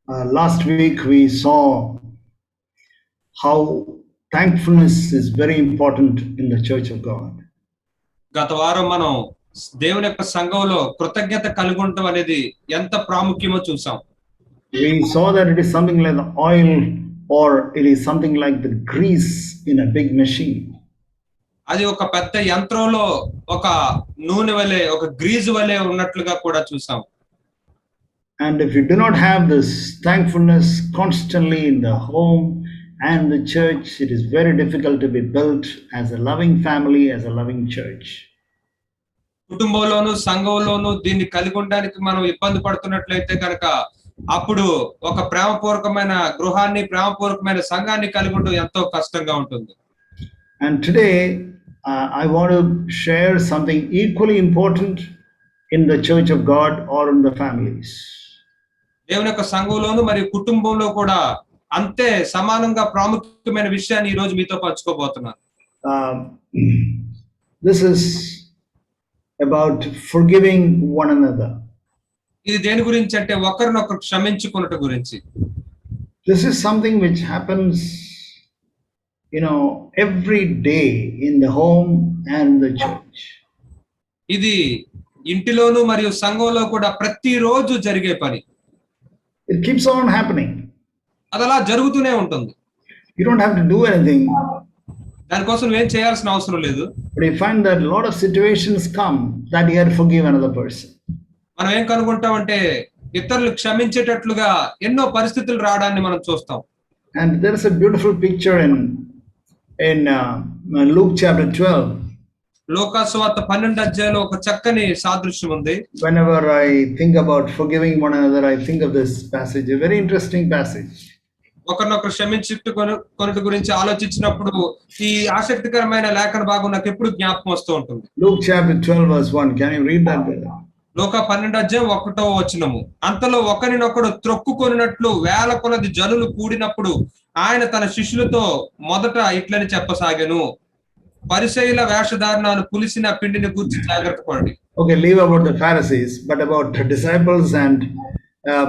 Last week we saw how thankfulness is very important in the Church of God. గత వారం మనం దేవుని యొక్క సంఘంలో కృతజ్ఞత కలిగి ఉండటం అనేది ఎంత ప్రాముఖ్యమో చూసాం. We saw that it is something like the oil, or it is something like the grease in a big machine. అది ఒక పెద్ద యంత్రంలో ఒక నూనె వలె, ఒక గ్రీజు వలె ఉన్నట్లుగా కూడా చూసాం. And if you do not have this thankfulness constantly in the home and the church, it is very difficult to be built as a loving family, as a loving church. కుటుంబంలోను సంఘంలోను దీన్ని కలిగి ఉండడానికి మనం ఇబ్బంది పడుతున్నట్లయితే కనుక అప్పుడు ఒక ప్రేమపూర్వకమైన గృహాన్ని, ప్రేమపూర్వకమైన సంఘాన్ని కలిగి ఉండడం ఎంతో కష్టంగా ఉంటుంది. And today I want to share something equally important in the church of God or in the families. దేవుని యొక్క సంఘంలోను మరియు కుటుంబంలో కూడా అంతే సమానంగా ప్రాముఖ్యమైన విషయాన్ని ఈ రోజు మీతో పంచుకోబోతున్నాను. This is about forgiving one another. ఇది దేని గురించి అంటే ఒకరినొకరు క్షమించుకున్నట గురించి. This is something which happens, every day in the home and the church. ఇది ఇంటిలోను మరియు సంఘంలో కూడా ప్రతిరోజు జరిగే పని. It keeps on happening. అదలా జరుగుతూనే ఉంటుంది. You don't have to do anything. దానికోసం ఏం చేయాల్సిన అవసరం లేదు. But you find that a lot of situations come that you have to forgive another person. మనం ఏం కనుగొంటామంటే ఇతరులు క్షమించేటట్లుగా ఎన్నో పరిస్థితులు రావడాన్ని మనం చూస్తాం. And there is a beautiful picture in Luke chapter 12. లోకాసు సువార్త 12వ అధ్యాయంలో ఒక చక్కని సాదృశ్యం ఉంది. Whenever I think about forgiving one another, I think of this passage, a very interesting passage. ఒకరినొకరు క్షమించుకొనుట గురించి ఆలోచించినప్పుడు ఈ ఆసక్తికరమైన లేఖన భాగం నాకు ఎప్పుడు జ్ఞాపకం వస్తూ ఉంటుంది. Luke chapter 12 verse 1. Can you read that? లోక 12వ అధ్యాయం 1వ వచనము. అంతలో ఒకరినొకడు త్రొక్కుకొనినట్లు వేల కొలది జనులు కూడినప్పుడు ఆయన తన శిష్యులతో మొదట ఇట్లని చెప్పసాగెను, పరిసయ్యుల వేషధారణను పులిసిన పిండిని గూర్చి జాగ్రత్త పడండి. Okay, leave about the Pharisees, but about the disciples and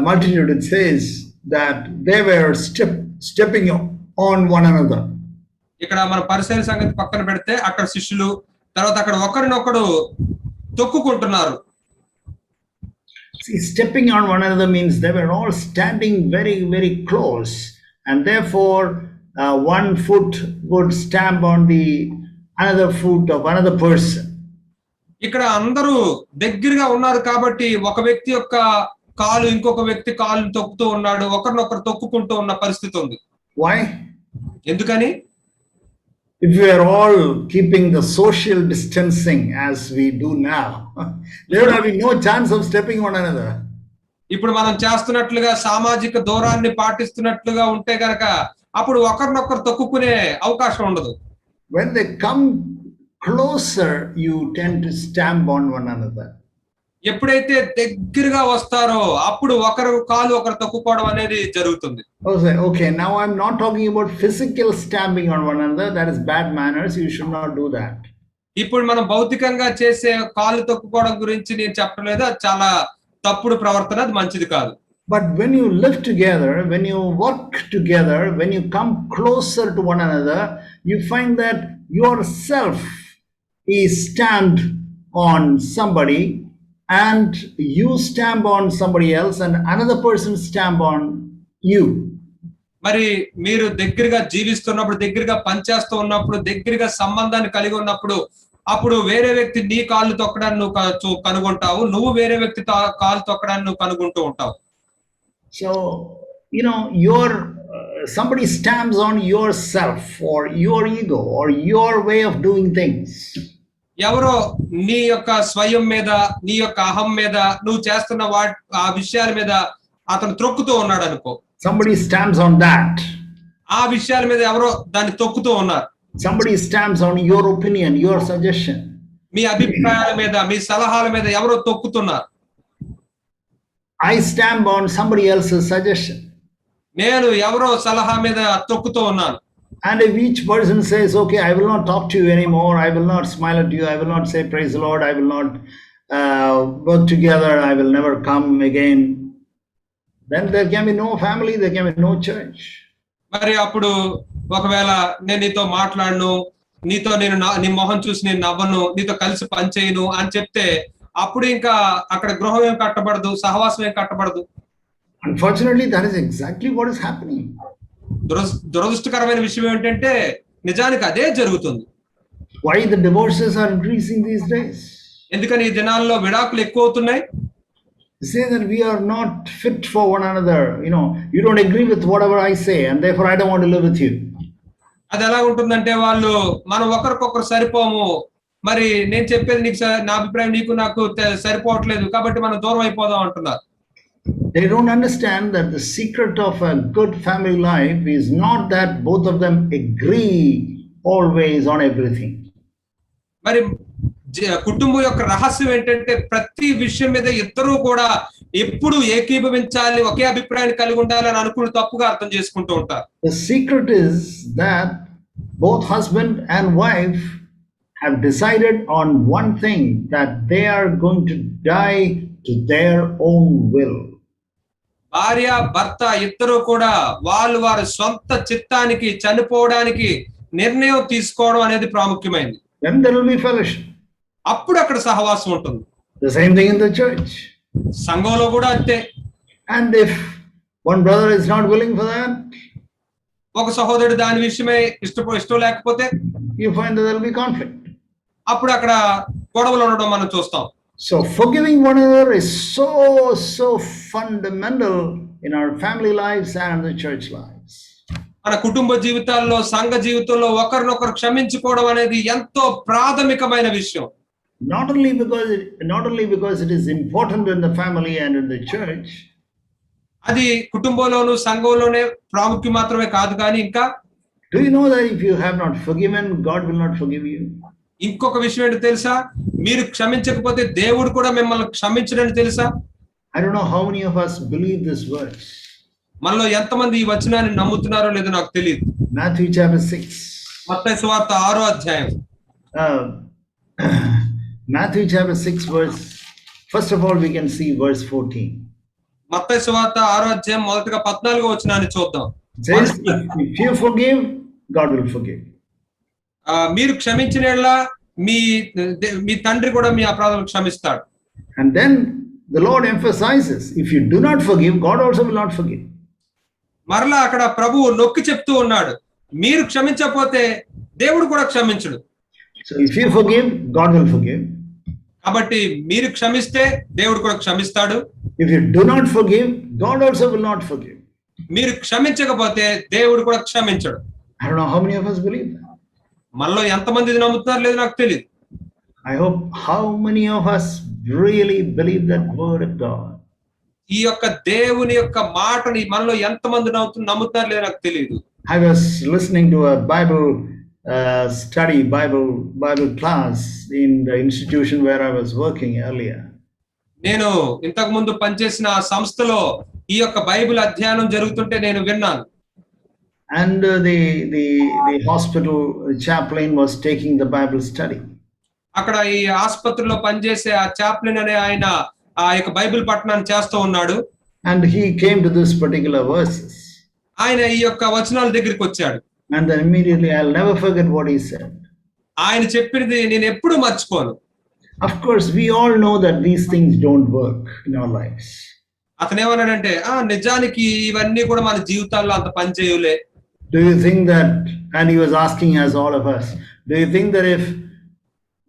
multitude, it says that they were stepping on one another. ఇక్కడ మన పరిసయ్యుల సంగతి పక్కన పెడితే అక్కడ శిష్యులు, తర్వాత అక్కడ ఒకరినొకడు తొక్కుకుంటున్నారు. See, stepping on one another means they were all standing very, very close, and therefore one foot would stamp on the another foot of another person. ఇక్కడ అందరూ దగ్గరగా ఉన్నారు కాబట్టి ఒక వ్యక్తి యొక్క కాలు ఇంకొక వ్యక్తి కాలుని తొక్కుతూ ఉన్నాడు, ఒకరినొకరు తొక్కుకుంటూ ఉన్న పరిస్థితి ఉంది. Why? ఎందుకని? If we are all keeping the social distancing as we do now, there would have been no chance of stepping on another. ఇప్పుడు మనం చేస్తున్నట్లుగా సామాజిక దూరాన్ని పాటిస్తున్నట్లుగా ఉంటే గనక అప్పుడు ఒకరినొకరు తొక్కుకునే అవకాశం ఉండదు. When they come closer, you tend to stamp on one another. ఎప్పుడైతే దగ్గరగా వస్తారో అప్పుడు ఒకరు కాలు ఒకరు తొక్కుకోవడం అనేది జరుగుతుంది. Okay, now I'm not talking about physical stamping on one another. That is bad manners. You should not do that. ఇప్పుడు మనం భౌతికంగా చేసే కాలు తొక్కుకోవడం గురించి నేను చెప్పలేదు, అది చాలా తప్పుడు ప్రవర్తన, అది మంచిది కాదు. But when you live together, when you work together, when you come closer to one another, you find that yourself is stamped on somebody, and you stamp on somebody else, and another person stamp on you. మరి మీరు దగ్గరగా జీవిస్తున్నప్పుడు, దగ్గరగా పనిచేస్తూ ఉన్నప్పుడు, దగ్గరగా సంబంధాన్ని కలిగి ఉన్నప్పుడు అప్పుడు వేరే వ్యక్తి నీ కాళ్ళు తొక్కడాన్ని నువ్వు కనుగొంటావు, నువ్వు వేరే వ్యక్తి కాళ్ళు తొక్కడాన్ని నువ్వు కనుగొంటూ ఉంటావు. So somebody stamps on yourself or your ego or your way of doing things. ఎవరో నీ యొక్క స్వయం మీద, నీ యొక్క అహం మీద, నువ్వు చేస్తున్న ఆ విషయాల మీద అతను త్రొక్కుతూ ఉన్నాడు అనుకో. Somebody stamps on that. ఆ విషయాల మీద ఎవరో దాన్ని తొక్కుతూ ఉన్నారు. Somebody stamps on your opinion, your suggestion. మీ అభిప్రాయాల మీద, మీ సలహాల మీద ఎవరో తొక్కుతున్నారు. I stamp on somebody else's suggestion. నేను ఎవరో సలహా మీద తొక్కుతూ ఉన్నాను. And if each person says, okay, I will not talk to you anymore, I will not smile at you, I will not say praise the Lord, I will not work together, I will never come again. then there can be no family, there can be no church. మరి అప్పుడు ఒకవేళ నేను నీతో మాట్లాడను, నీతో నేను నీ మొహం చూసి నేను నవ్వను, నీతో కలిసి పని చేయను అని చెప్తే అప్పుడు ఇంకా అక్కడ గృహం ఏం కట్టబడదు, సహవాసం ఏం కట్టబడదు. Unfortunately, that is exactly what is happening. దురదృష్టకరమైన విషయం ఏంటంటే నిజానికి అదే జరుగుతుంది. Why the divorces are increasing these days? ఎందుకని ఈ దినాల్లో విడాకులు ఎక్కువ అవుతున్నాయి? Say that we are not fit for one another. You don't agree with whatever I say, and therefore I don't want to live with you. అది ఎలా ఉంటుందంటే వాళ్ళు మనం ఒకరికొకరు సరిపోము, మరి నేను చెప్పేది నీకు నా అభిప్రాయం నీకు నాకు సరిపోవట్లేదు కాబట్టి మనం దూరం అయిపోదాం అంటున్నారు. They don't understand that the secret of a good family life is not that both of them agree always on everything. మరి కుటుంబం యొక్క రహస్యం ఏంటంటే ప్రతి విషయం మీద ఇద్దరూ కూడా ఎప్పుడు ఏకీభవించాలి, ఒకే అభిప్రాయాన్ని కలిగి ఉండాలి అని అనుకుని తప్పుగా అర్థం చేసుకుంటూ ఉంటారు. The secret is that both husband and wife have decided on one thing, that they are going to die to their own will. భార్య భర్త ఇద్దరు కూడా వారి సొంత చిత్తానికి చనిపోవడానికి నిర్ణయం తీసుకోవడం అనేది ప్రాముఖ్యమైనది. Then there will be fellowship. అప్పుడు అక్కడ సహవాసం ఉంటుంది. The same thing in the church. సంఘంలో కూడా అంతే. And if one brother is not willing for that, ఒక సహోదరుడు దాని విషయమై ఇష్టం లేకపోతే you find that there will be conflict. అప్పుడు అక్కడ గొడవలు ఉండడం మనం చూస్తాం. So forgiving one another is so fundamental in our family lives and the church lives. మన కుటుంబ జీవితాల్లో, సంఘ జీవితంలో ఒకరినొకరు క్షమించుకోవడం అనేది ఎంతో ప్రాథమికమైన విషయం. Not only because it is important in the family and in the church. అది కుటుంబంలోను సంఘంలోనే ప్రాముఖ్యం మాత్రమే కాదు కానీ ఇంకా do you know that if you have not forgiven, God will not forgive you? ఇంకొక విషయం ఏంటో తెలుసా? మీరు క్షమించకపోతే దేవుడు కూడా మిమ్మల్ని క్షమించడని తెలుసా? I don't know how many of us believe this verse. మనలో ఎంతమంది ఈ వచనాన్ని నమ్ముతున్నారో లేదో నాకు తెలియదు. Matthew chapter 6. మత్తయి సువార్త 6వ అధ్యాయం. Matthew chapter 6 verse. First of all, we can see verse 14. మత్తయి సువార్త 6వ అధ్యాయం మొదటగా 14వ వచనాన్ని చూద్దాం. Says, if you forgive, God will forgive. మీరు క్షమించిన యెడల మీ తండ్రి కూడా మీ అపరాధాలను క్షమిస్తాడు. And then the Lord emphasizes, if you do not forgive, God also will not forgive. మరలా అక్కడ ప్రభువు నొక్కి చెప్తూ ఉన్నాడు, మీరు క్షమించకపోతే దేవుడు కూడా క్షమించడు. So if you forgive, God will forgive. కాబట్టి మీరు క్షమిస్తే దేవుడు కూడా క్షమిస్తాడు. If you do not forgive, God also will not forgive. మీరు క్షమించకపోతే దేవుడు కూడా క్షమించడు. I don't know how many of us believe that. మనలో ఎంతమంది ఇది నమ్ముతున్నారు లేదు నాకు తెలియదు. I hope how many of us really believe that word of God. ఈ యొక్క దేవుని యొక్క మాటని మనలో ఎంతమంది నమ్ముతున్నారు లేదు నాకు తెలియదు. I was listening to a Bible study, Bible class in the institution where I was working earlier. నేను ఇంతకు ముందు పనిచేసిన ఆ సంస్థలో ఈ యొక్క బైబిల్ అధ్యయనం జరుగుతుంటే నేను విన్నాను. And the hospital chaplain was taking the Bible study. అక్కడ ఈ ఆసుపత్రిలో పనిచేసే ఆ చాప్లిన్ అనే ఆయన ఆ యొక్క బైబిల్ పఠనాన్ని చేస్తూ ఉన్నాడు. And he came to this particular verses. ఆయన ఈ యొక్క వచనాల దగ్గరికి వచ్చాడు. And then immediately I'll never forget what he said. ఆయన చెప్పినది నేను ఎప్పుడు మర్చిపోను. Of course, we all know that these things don't work in our lives. అతను ఏమన్నాడంటే నిజానికి ఇవన్నీ కూడా మన జీవితాల్లో అంత పని చేయలే. Do you think that, and he was asking as all of us, do you think that if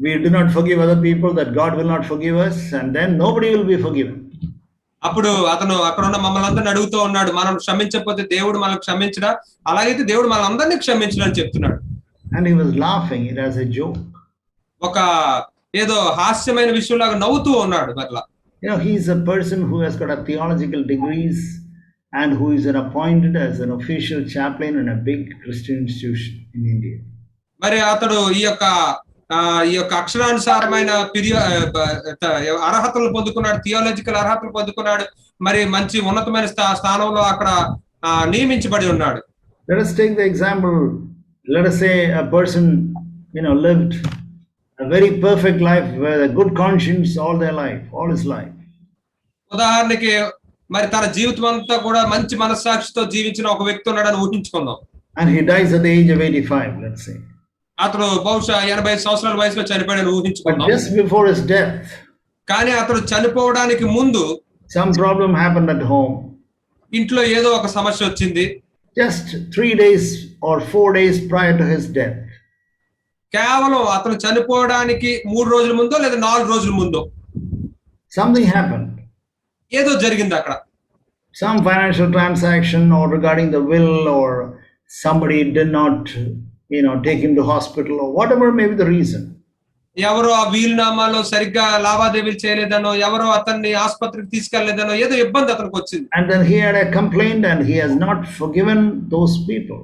we do not forgive other people, that God will not forgive us, and then nobody will be forgiven? అప్పుడు అతను అక్కడ ఉన్న మమ్మల్ని అందరిని అడుగుతూ ఉన్నాడు, మనం క్షమించకపోతే దేవుడు మనల్ని క్షమించడా, అలాగైతే దేవుడు మనందరినీ క్షమించడని చెప్తున్నాడు. And he was laughing it as a joke. ఒక ఏదో హాస్యమైన విషయంలాగా నవ్వుతూ ఉన్నాడు. అట్లా he is a person who has got a theological degrees and who is appointed as an official chaplain in a big Christian institution in India. మరి అతడు ఈ యొక్క అక్షరానుసారమైన అర్హతలు పొందుకున్నాడు, థియాలజికల్ అర్హతలు పొందుకున్నాడు, మరి మంచి ఉన్నతమైన స్థానంలో అక్కడ నియమించబడి ఉన్నాడు. Let us take the example. Let us say a person lived a very perfect life with a good conscience all his life. ఉదాహరణకి మరి తన జీవితం అంతా కూడా మంచి మనస్సాక్షితో జీవించిన ఒక వ్యక్తి ఉన్నాడని ఊహించుకుందాం. And he dies at the age of 85, let's say. అతడు బహుశా 85 సంవత్సరాల వయసులో చనిపోయాడని But ఊహించుకుందాం. just before his death, కానీ అతడు చనిపోవడానికి ముందు some problem happened at home. ఇంట్లో ఏదో ఒక సమస్య వచ్చింది. Just 3 days or 4 days prior to his death. కేవలం అతను చనిపోవడానికి 3 రోజుల ముందో లేదా 4 రోజుల ముందో Something happened. ఏదో జరిగింది అక్కడ. Some financial transaction or regarding the will, or somebody did not, take him to hospital, or whatever may be the reason. ఎవరో ఆ వీలునామాలో సరిగ్గా లావాదేవీలు చేయలేదనో, ఎవరో అతన్ని ఆసుపత్రికి తీసుకెళ్లేదనో, ఏదో ఇబ్బంది అతనికి వచ్చింది. And then he had a complaint and he has not forgiven those people.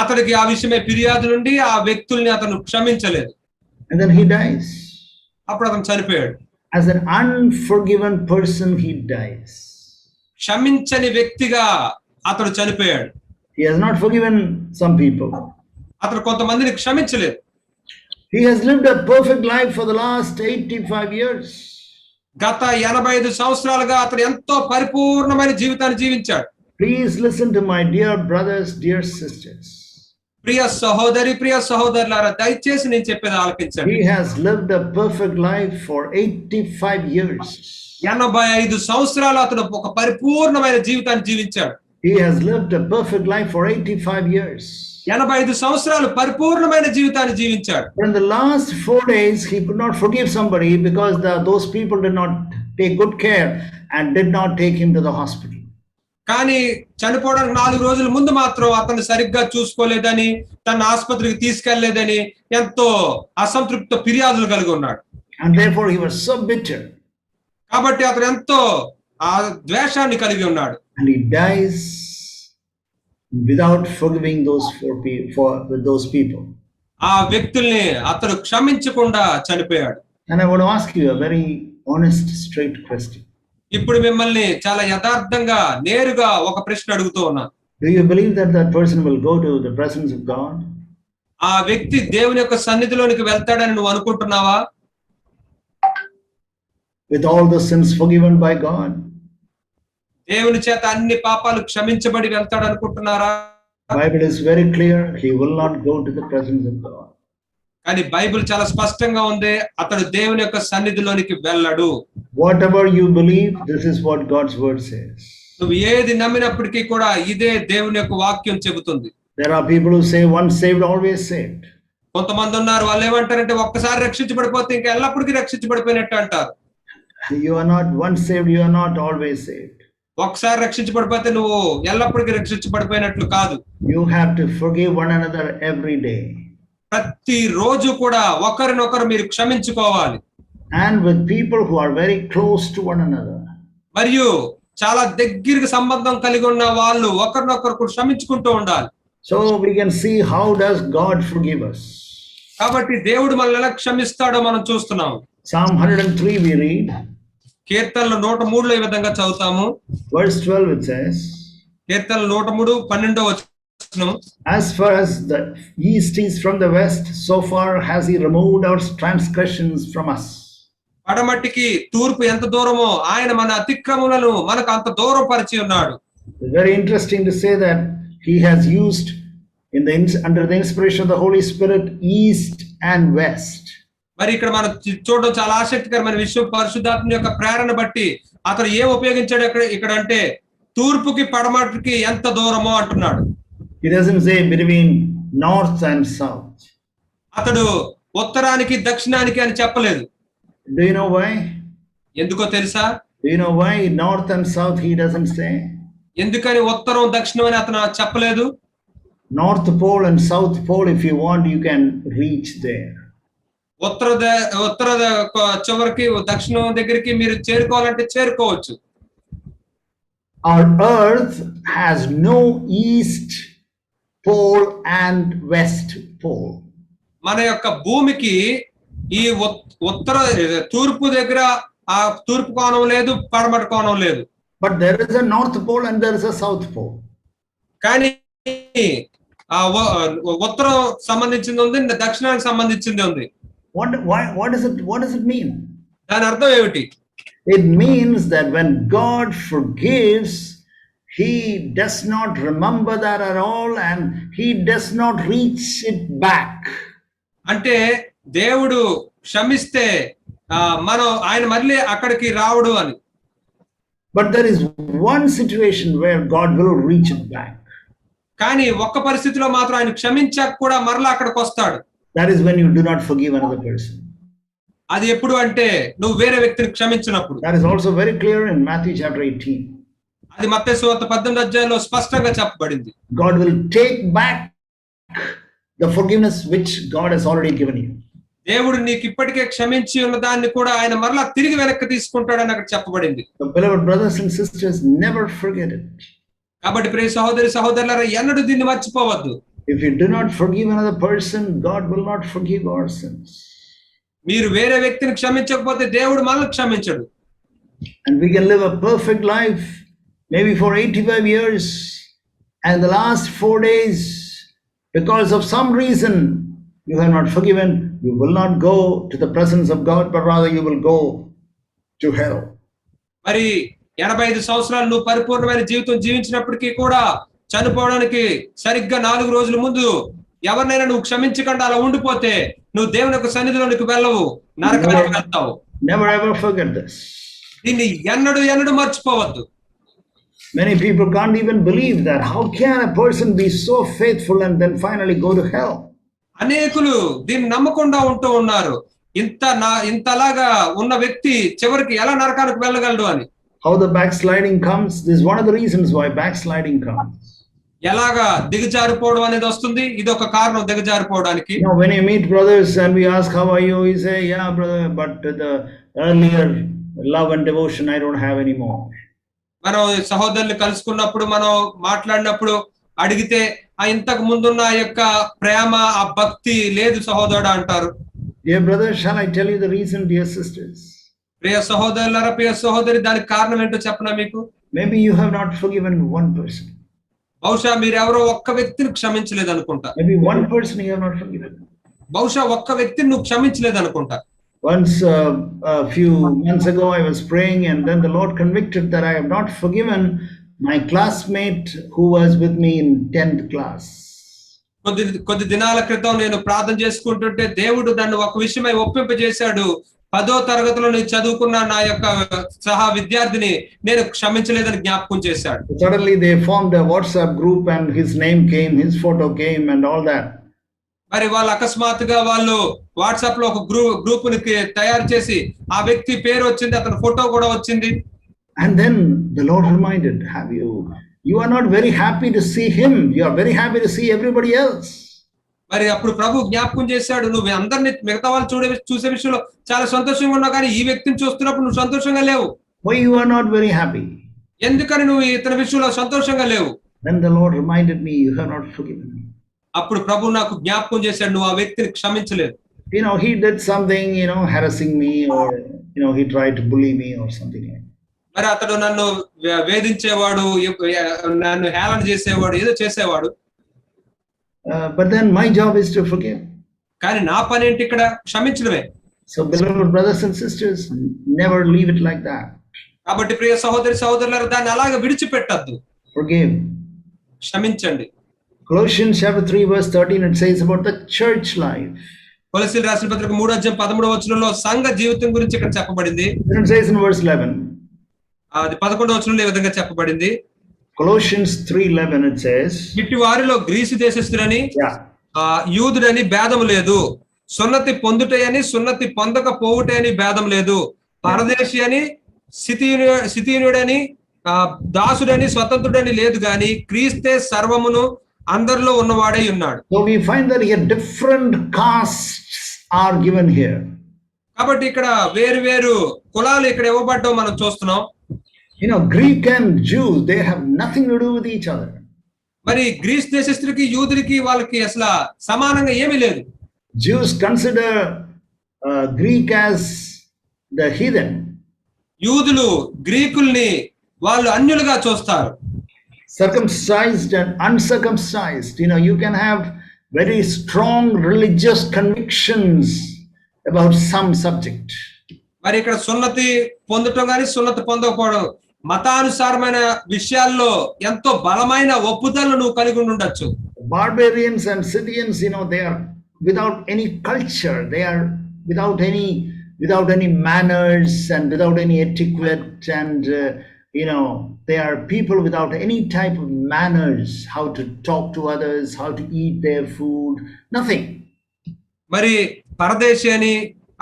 అతనికి ఆ విషయమే ఫిర్యాదు నుండి ఆ వ్యక్తుల్ని అతను క్షమించలేదు. And then he dies. అప్పుడు అతను చనిపోయాడు. As an unforgiven person, he dies. క్షమించని వ్యక్తిగా అతడు చనిపోయాడు. He has not forgiven some people. అతను కొంతమందిని క్షమించలేదు. He has lived a perfect life for the last 85 years. గత 85 సంవత్సరాలుగా అతను ఎంతో పరిపూర్ణమైన జీవితాన్ని జీవించాడు. Please listen to my dear brothers, dear sisters. ప్రియ సహోదరి, ప్రియ సహోదరులారా, దయచేసి నేను చెప్పేది ఆలకించండి. He has lived a perfect life for 85 years. 85 సంవత్సరాలు అతను ఒక పరిపూర్ణమైన జీవితాన్ని జీవించాడు. He has lived a perfect life for 85 years. 85 సంవత్సరాలు పరిపూర్ణమైన జీవితాన్ని జీవించాడు. But in the last 4 days, he could not forgive somebody because those people did not take good care and did not take him to the hospital. కానీ చనిపోవడానికి 4 రోజుల ముందు మాత్రం అతను సరిగ్గా చూసుకోలేదని, తన ఆసుపత్రికి తీసుకెళ్లేదని ఎంతో అసంతృప్త ఫిర్యాదులు కలిగి ఉన్నాడు. And therefore he was so bitter. కాబట్టి అతను ఎంతో ఆ ద్వేషాన్ని కలిగి ఉన్నాడు. And he dies without forgiving those people. ఆ వ్యక్తుల్ని అతను క్షమించకుండా చనిపోయాడు. And I want to ask you a very honest, straight question. ఇప్పుడు మిమ్మల్ని చాలా యథార్థంగా నేరుగా ఒక ప్రశ్న అడుగుతూ ఉన్నాను. Do you believe that person will go to the presence of God? ఆ వ్యక్తి దేవుని యొక్క సన్నిధిలోనికి వెళ్తాడని నువ్వు అనుకుంటున్నావా? With all the sins forgiven by God? దేవుని చేత అన్ని పాపాలు క్షమించబడి వెళ్తాడు అనుకుంటున్నారా? Bible is very clear. He will not go to the presence of God. కానీ బైబిల్ చాలా స్పష్టంగా ఉంది, అతడు దేవుని యొక్క సన్నిధిలోనికి వెళ్ళడు. Whatever you believe, this is what God's word says. నువ్వు ఏది నమ్మినప్పటికీ కూడా ఇదే దేవుని యొక్క వాక్యం చెబుతుంది. There are people who say once saved, always saved. కొంతమంది ఉన్నారు, వాళ్ళు ఏమంటారంటే ఒక్కసారి రక్షించబడిపోతే ఇంకా ఎల్లప్పటికీ రక్షించబడిపోయినట్టు అంటారు. You are not once saved, you are not always saved. ఒకసారి రక్షించబడిపోతే నువ్వు ఎల్లప్పటికీ రక్షించబడిపోయినట్లు కాదు. You have to forgive one another every day. ప్రతి రోజు కూడా ఒకరినొకరు మీరు క్షమించుకోవాలి. And with people who are very close to one another. మరియు చాలా దగ్గరగా సంబంధం కలిగి ఉన్న వాళ్ళు ఒకరినొకరు క్షమించుకుంటూ ఉండాలి. So we can see how does God forgive us. కాబట్టి దేవుడు మనల్ని ఎలా క్షమిస్తాడో మనం చూస్తున్నాం. Psalm 103 we read. కీర్తనలు 103లో ఈ విధంగా చదువుతాము. Verse 12 it says. కీర్తనలు 103 12వ వచనం. As far as the east is from the west, so far has he removed our transgressions from us. పడమటికి తూర్పు ఎంత దూరమో ఆయన మన అతిక్రమములను మనకు అంత దూరం పరిచి ఉన్నాడు. It's very interesting to say that he has used under the inspiration of the Holy Spirit east and west. మరి ఇక్కడ మనం చూడడం చాలా ఆసక్తికరమైన విషయం. పరిశుద్ధాత్మ యొక్క ప్రేరణ బట్టి అతను ఏం ఉపయోగించాడు ఇక్కడ అంటే తూర్పుకి పడమటికి ఎంత దూరమో అంటున్నాడు. He doesn't say between north and south. అతడు ఉత్తరానికి దక్షిణానికి అని చెప్పలేదు. Do you know why? ఎందుకో తెలుసా? Do you know why north and south he doesn't say? ఎందుకని ఉత్తరం దక్షిణం అని అతను చెప్పలేదు? North pole and south pole, if you want, you can reach there. ఉత్తర చివరికి దక్షిణం దగ్గరికి మీరు చేరుకోవాలంటే చేరుకోవచ్చు. Our earth has no east pole and west pole. మన యొక్క భూమికి ఈ తూర్పు దగ్గర ఆ తూర్పు కోణం లేదు, పడమటి కోణం లేదు. But there is a north pole and there is a south pole. కానీ ఆ ఉత్తరం సంబంధించింది ఉంది, దక్షిణానికి సంబంధించింది ఉంది. What does it mean? దాని అర్థం ఏమిటి? It means that when God forgives, He does not remember that at all and He does not reach it back. అంటే దేవుడు క్షమిస్తే మనం ఆయన మళ్ళీ అక్కడికి రావడు అని. But there is one situation where God will reach it back. కానీ ఒక్క పరిస్థితిలో మాత్రం ఆయన క్షమించాక కూడా మరలా అక్కడికి వస్తాడు. That is when you do not forgive another person. అది ఎప్పుడు అంటే నువ్వు వేరే వ్యక్తిని క్షమించినప్పుడు. That is also very clear in Matthew chapter 18. అది మత్తయి సువార్త 18వ అధ్యాయంలో స్పష్టంగా చెప్పబడింది. God will take back the forgiveness which God has already given you. దేవుడు నీకు ఇప్పటికే క్షమించి ఉన్న దాన్ని కూడా ఆయన మరలా తిరిగి వెనక్కి తీసుకుంటాడని అక్కడ చెప్పబడింది. So, beloved brothers and sisters, never forget it. కాబట్టి ప్రియ సహోదరి సహోదరులారా ఎన్నడూ దీన్ని మర్చిపోవద్దు. If you do not forgive another person, God will not forgive our sins. మీరు వేరే వ్యక్తిని క్షమించకపోతే దేవుడు మనల్ని క్షమించడు. And we can live a perfect life maybe for 85 years, and the last 4 days, because of some reason you have not forgiven, you will not go to the presence of God, but rather you will go to hell. మరి 85 సంవత్సరాలు నువ్వు పరిపూర్ణమైన జీవితం జీవించినప్పటికీ కూడా చనిపోవడానికి సరిగ్గా 4 రోజుల ముందు ఎవరినైనా నువ్వు క్షమించకుండా అలా ఉండిపోతే నువ్వు దేవుని యొక్క సన్నిధిలోనికి వెళ్ళవు, నరకానికి వెళ్తావు. Never ever forget this. దీన్ని ఎన్నడూ మర్చిపోవద్దు. Many people can't even believe that. How can a person be so faithful and then finally go to hell? అనేకులు దీన్ని నమ్మకుండా ఉంటూ ఉన్నారు. ఇంతలాగా ఉన్న వ్యక్తి చివరికి ఎలా నరకానికి వెళ్ళగలడు అని. How the backsliding comes? This is one of the reasons why backsliding comes. ఎలాగా దిగజారిపోవడం అనేది వస్తుంది, ఇది ఒక కారణం దిగజారిపోవడానికి. You know, when you meet brothers and we ask how are you, you say, yeah brother, but the earlier love and devotion I don't have anymore. మనం సహోదరులు కలుసుకున్నప్పుడు మనం మాట్లాడినప్పుడు అడిగితే ఇంతకు ముందున్న ఆ యొక్క ప్రేమ ఆ భక్తి లేదు సహోదరుడు అంటారు. Dear brother, shall I tell you the reason, dear sisters? ప్రియ సహోదరులారా ప్రియ సహోదరి, దానికి కారణం ఏంటో చెప్పనా మీకు? Maybe you have not forgiven one person. బహుశా మీరు ఎవరో ఒక్క వ్యక్తిని క్షమించలేదు అనుకుంటా. Maybe one person you have not forgiven. బహుశా ఒక్క వ్యక్తిని నువ్వు క్షమించలేదు అనుకుంటా. Once a few months ago I was praying and then the Lord convicted that I have not forgiven my classmate who was with me in 10th class. కొద్ది దినాల క్రితం నేను ప్రార్థన చేసుకుంటుంటే దేవుడు నన్ను ఒక విషయమై ఒప్పింపజేశాడు. 10వ తరగతిలో నేను చదువుకున్న నా యొక్క సహా విద్యార్థిని నేను క్షమించలేదని జ్ఞాపకం చేశాడు. Suddenly they formed a WhatsApp group and his name came, his photo came and all that. మరి వాళ్ళు అకస్మాత్తుగా వాళ్ళు వాట్సాప్ లో ఒక గ్రూప్ ని తయారు చేసి ఆ వ్యక్తి పేరు వచ్చింది, అతని ఫోటో కూడా వచ్చింది. And then the Lord reminded, you are not very happy to see him, you are very happy to see everybody else. మరి అప్పుడు ప్రభు జ్ఞాపకం చేశాడు, నువ్వు అందరిని మిగతా వాళ్ళు చూసే విషయంలో చాలా సంతోషంగా ఉన్నావు, కానీ ఈ వ్యక్తిని చూస్తున్నప్పుడు నువ్వు సంతోషంగా లేవు. Why you are not very happy? ఎందుకని నువ్వు ఇతని విషయంలో సంతోషంగా లేవు? Then the Lord reminded me, you have not forgiven me. అప్పుడు ప్రభు నాకు జ్ఞాపకం చేశాడు, నువ్వు ఆ వ్యక్తిని క్షమించలేదు. You know, he did something, harassing me, or he tried to bully me or something like that. మరి అతడు నన్ను వేధించేవాడు, నన్ను హేళన చేసేవాడు, ఏదో చేసేవాడు. But then my job is to forgive. కానీ నా పని ఏంటి ఇక్కడ? క్షమించడమే. So beloved brothers and sisters, never leave it like that. కాబట్టి ప్రియ సహోదరి సహోదరులారా, దాన్ని అలాగే విడిచిపెట్టద్దు. Forgive. క్షమించండి. Colossians chapter 3 verse 13, it says about the church life. కొలస్సీయులకు రాసిన పత్రిక 3వ అధ్యాయం 13వ వచనంలో సంఘ జీవితం గురించి ఇక్కడ చెప్పబడింది. It says in verse 11. అది 11వ వచనంలో ఈ విధంగా చెప్పబడింది. Colossians 3:11 it says, ఇట్టి వారిలో గ్రీసు దేశస్థుడని యూదుడని భేదము లేదు, సున్నతి పొందుటయని సున్నతి పొందకపోవుటయని భేదం లేదు, పరదేశి అని శిథియుడని దాసుడని స్వతంత్రుడని లేదు గాని క్రీస్తే సర్వమును అందరిలో ఉన్నవాడై ఉన్నాడు. So we find that here different castes are given here. కాబట్టి ఇక్కడ వేరు కులాలు ఇక్కడ ఇవ్వబడ్డం మనం చూస్తున్నాం. Greek and Jews, they have nothing to do with each other. మరి గ్రీస్ దేశస్థులకి యూదులకి వాళ్ళకి అసలు సమానంగా ఏమీ లేదు. Jews consider Greek as the heathen. యూదులు గ్రీకుల్ని వాళ్ళు అన్యులుగా చూస్తారు. Circumcised and uncircumcised. You can have very strong religious convictions about some subject. మరి ఇక్కడ సున్నతి పొందటం గాని సున్నతి పొందకపోవడం మతానుసారమైన విషయాల్లో ఎంతో బలమైన ఒప్పుదలను నువ్వు కలిగి ఉండొచ్చు. Barbarians and Scythians, they are without any culture. They are without any manners and without any etiquette, and they are people without any type of manners, how to talk to others, how to eat their food, nothing. మరి పరదేశి అని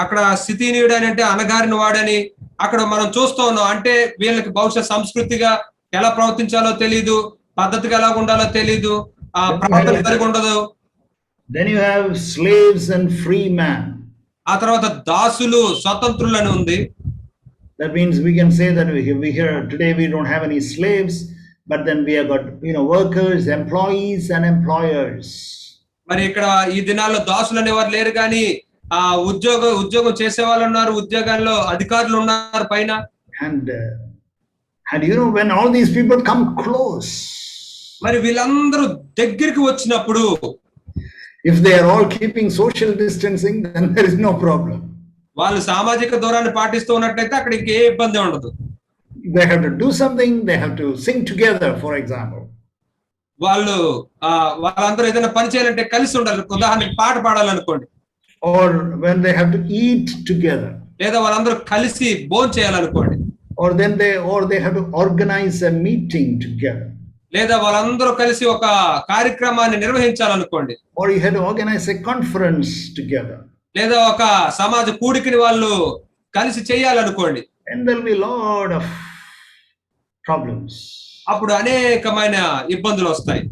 అక్కడ స్థితినీయుడు అని అంటే అనగారిన వాడని అక్కడ మనం చూస్తూ ఉన్నాం. అంటే వీళ్ళకి బహుశా సంస్కృతిగా ఎలా ప్రవర్తించాలో తెలీదు, పద్ధతిగా ఎలా ఉండాలో తెలీదు, ఆ ప్రవర్తన సరిగా ఉండదు. Then you have slaves and free man. ఆ తర్వాత దాసులు స్వతంత్రులు అని ఉంది. That means we can say that we here today we don't have any slaves, but then we have got workers, employees and employers. మరి ఇక్కడ ఈ దినాల్లో దాసులు అనేవారు లేరు, కానీ ఆ ఉద్యోగం చేసే వాళ్ళు ఉన్నారు, ఉద్యోగాల్లో అధికారులు ఉన్నారు పైన. And when all these people come close, మరి వీళ్ళందరూ దగ్గరికి వచ్చినప్పుడు, if they are all keeping social distancing, then there is no problem. వాళ్ళు సామాజిక దూరాన్ని పాటిస్తూ ఉన్నట్లయితే అక్కడ ఇంకే ఇబ్బంది ఉండదు. They have to do something, they have to sing together, for example. వాళ్ళందరూ ఏదైనా పని చేయాలంటే కలిసి ఉండాలి. ఉదాహరణకి పాట పాడాలనుకోండి, or when they have to eat together, లేదా వాళ్ళందరూ కలిసి భోజనం చేయాలనుకోండి, or they have to organize a meeting together, లేదా వాళ్ళందరూ కలిసి ఒక కార్యక్రమాన్ని నిర్వహించాలనుకోండి, or you have to organize a conference together, లేదా ఒక సమాజ కూడికని వాళ్ళు కలిసి చేయాలనుకోండి, and there will be a lot of problems. అప్పుడు అనేకమైన ఇబ్బందులు వస్తాయి.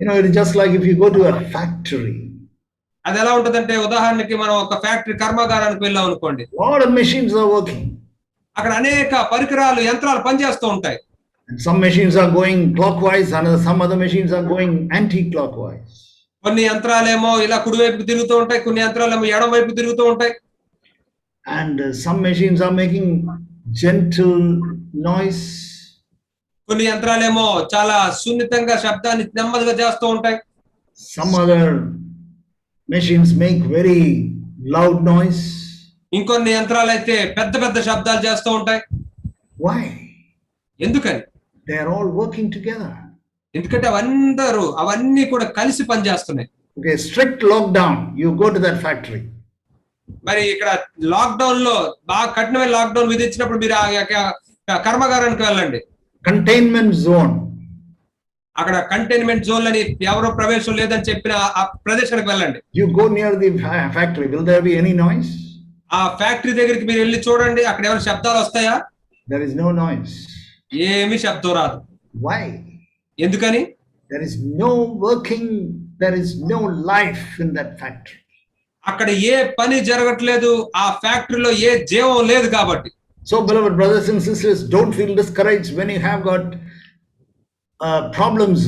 It is just like if you go to a factory. అది ఎలా ఉంటదంటే, ఉదాహరణకి మనం ఒక ఫ్యాక్టరీ కర్మాగారానికి వెళ్ళాం అనుకోండి, lot of machines are working, అక్కడ అనేక పరికరాలు యంత్రాలు పనిచేస్తూ ఉంటాయి. and some machines are going clockwise, and some other machines are going anti-clockwise. కొన్ని యంత్రాలేమో ఇలా కుడి వైపుకి తిరుగుతూ ఉంటాయి, కొన్ని యంత్రాలేమో ఎడమ వైపు తిరుగుతూ ఉంటాయి. And some machines are making gentle noise, కొన్ని యంత్రాలేమో చాలా సున్నితంగా శబ్దాన్ని నెమ్మదిగా చేస్తూ ఉంటాయి. some other machines make very loud noise. ఇంకొన్ని యంత్రాలు అయితే పెద్ద పెద్ద శబ్దాలు చేస్తూ ఉంటాయి. Why? ఎందుకని? They are all working together. ఎందుకంటే అవన్నీ కూడా కలిసి పనిచేస్తున్నాయి. Okay, strict lockdown, you go to that factory. మరి ఇక్కడ లాక్డౌన్ లో బాగా కఠినమైన లాక్డౌన్ విధించినప్పుడు మీరు ఆ కర్మాగారానికి వెళ్ళండి. Containment zone. అక్కడ కంటైన్మెంట్ జోన్ అని ఎవరో ప్రవేశం లేదని చెప్పిన ఆ ప్రదేశానికి వెళ్ళండి. You go near the factory, will there be any noise? ఆ ఫ్యాక్టరీ దగ్గరికి మీరు వెళ్ళి చూడండి, అక్కడ ఏమైనా శబ్దాలు వస్తాయా? There is no noise. ఏమీ శబ్దం రాదు. Why? ఎందుకని? There is no working, there is no life in that factory. అక్కడ ఏ పని జరగట్లేదు, ఆ ఫ్యాక్టరీలో ఏ జీవం లేదు కాబట్టి. So beloved brothers and sisters, don't feel discouraged when you have got problems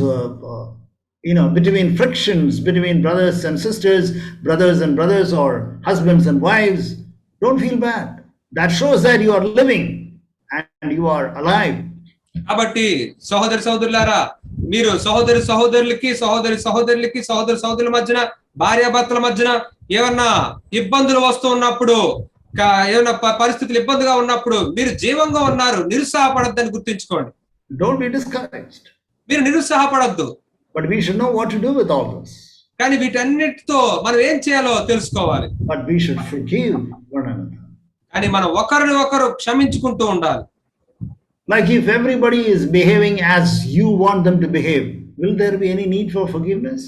between frictions between brothers and sisters, brothers and brothers, or husbands and wives. Don't feel bad. That shows that you are living and you are alive. కాబట్టి సహోదరులారా, మీరు సహోదరులకి సహోదరుల మధ్యన, భార్యాభర్తల మధ్యన ఏమన్నా ఇబ్బందులు వస్తూ ఉన్నప్పుడు, ఏమన్నా పరిస్థితులు ఇబ్బందిగా ఉన్నప్పుడు మీరు జీవంగా ఉన్నారు, నిరుత్సాహపడద్దని గుర్తుంచుకోండి. Don't be discouraged. మీరు నిరుత్సాహపడద్దు. But we should know what to do with all this. కానీ వీటన్నిటితో మనం ఏం చేయాలో తెలుసుకోవాలి. But we should forgive one another. కానీ మనం ఒకరిని ఒకరు క్షమించుకుంటూ ఉండాలి. Like if everybody is behaving as you want them to behave, will there be any need for forgiveness?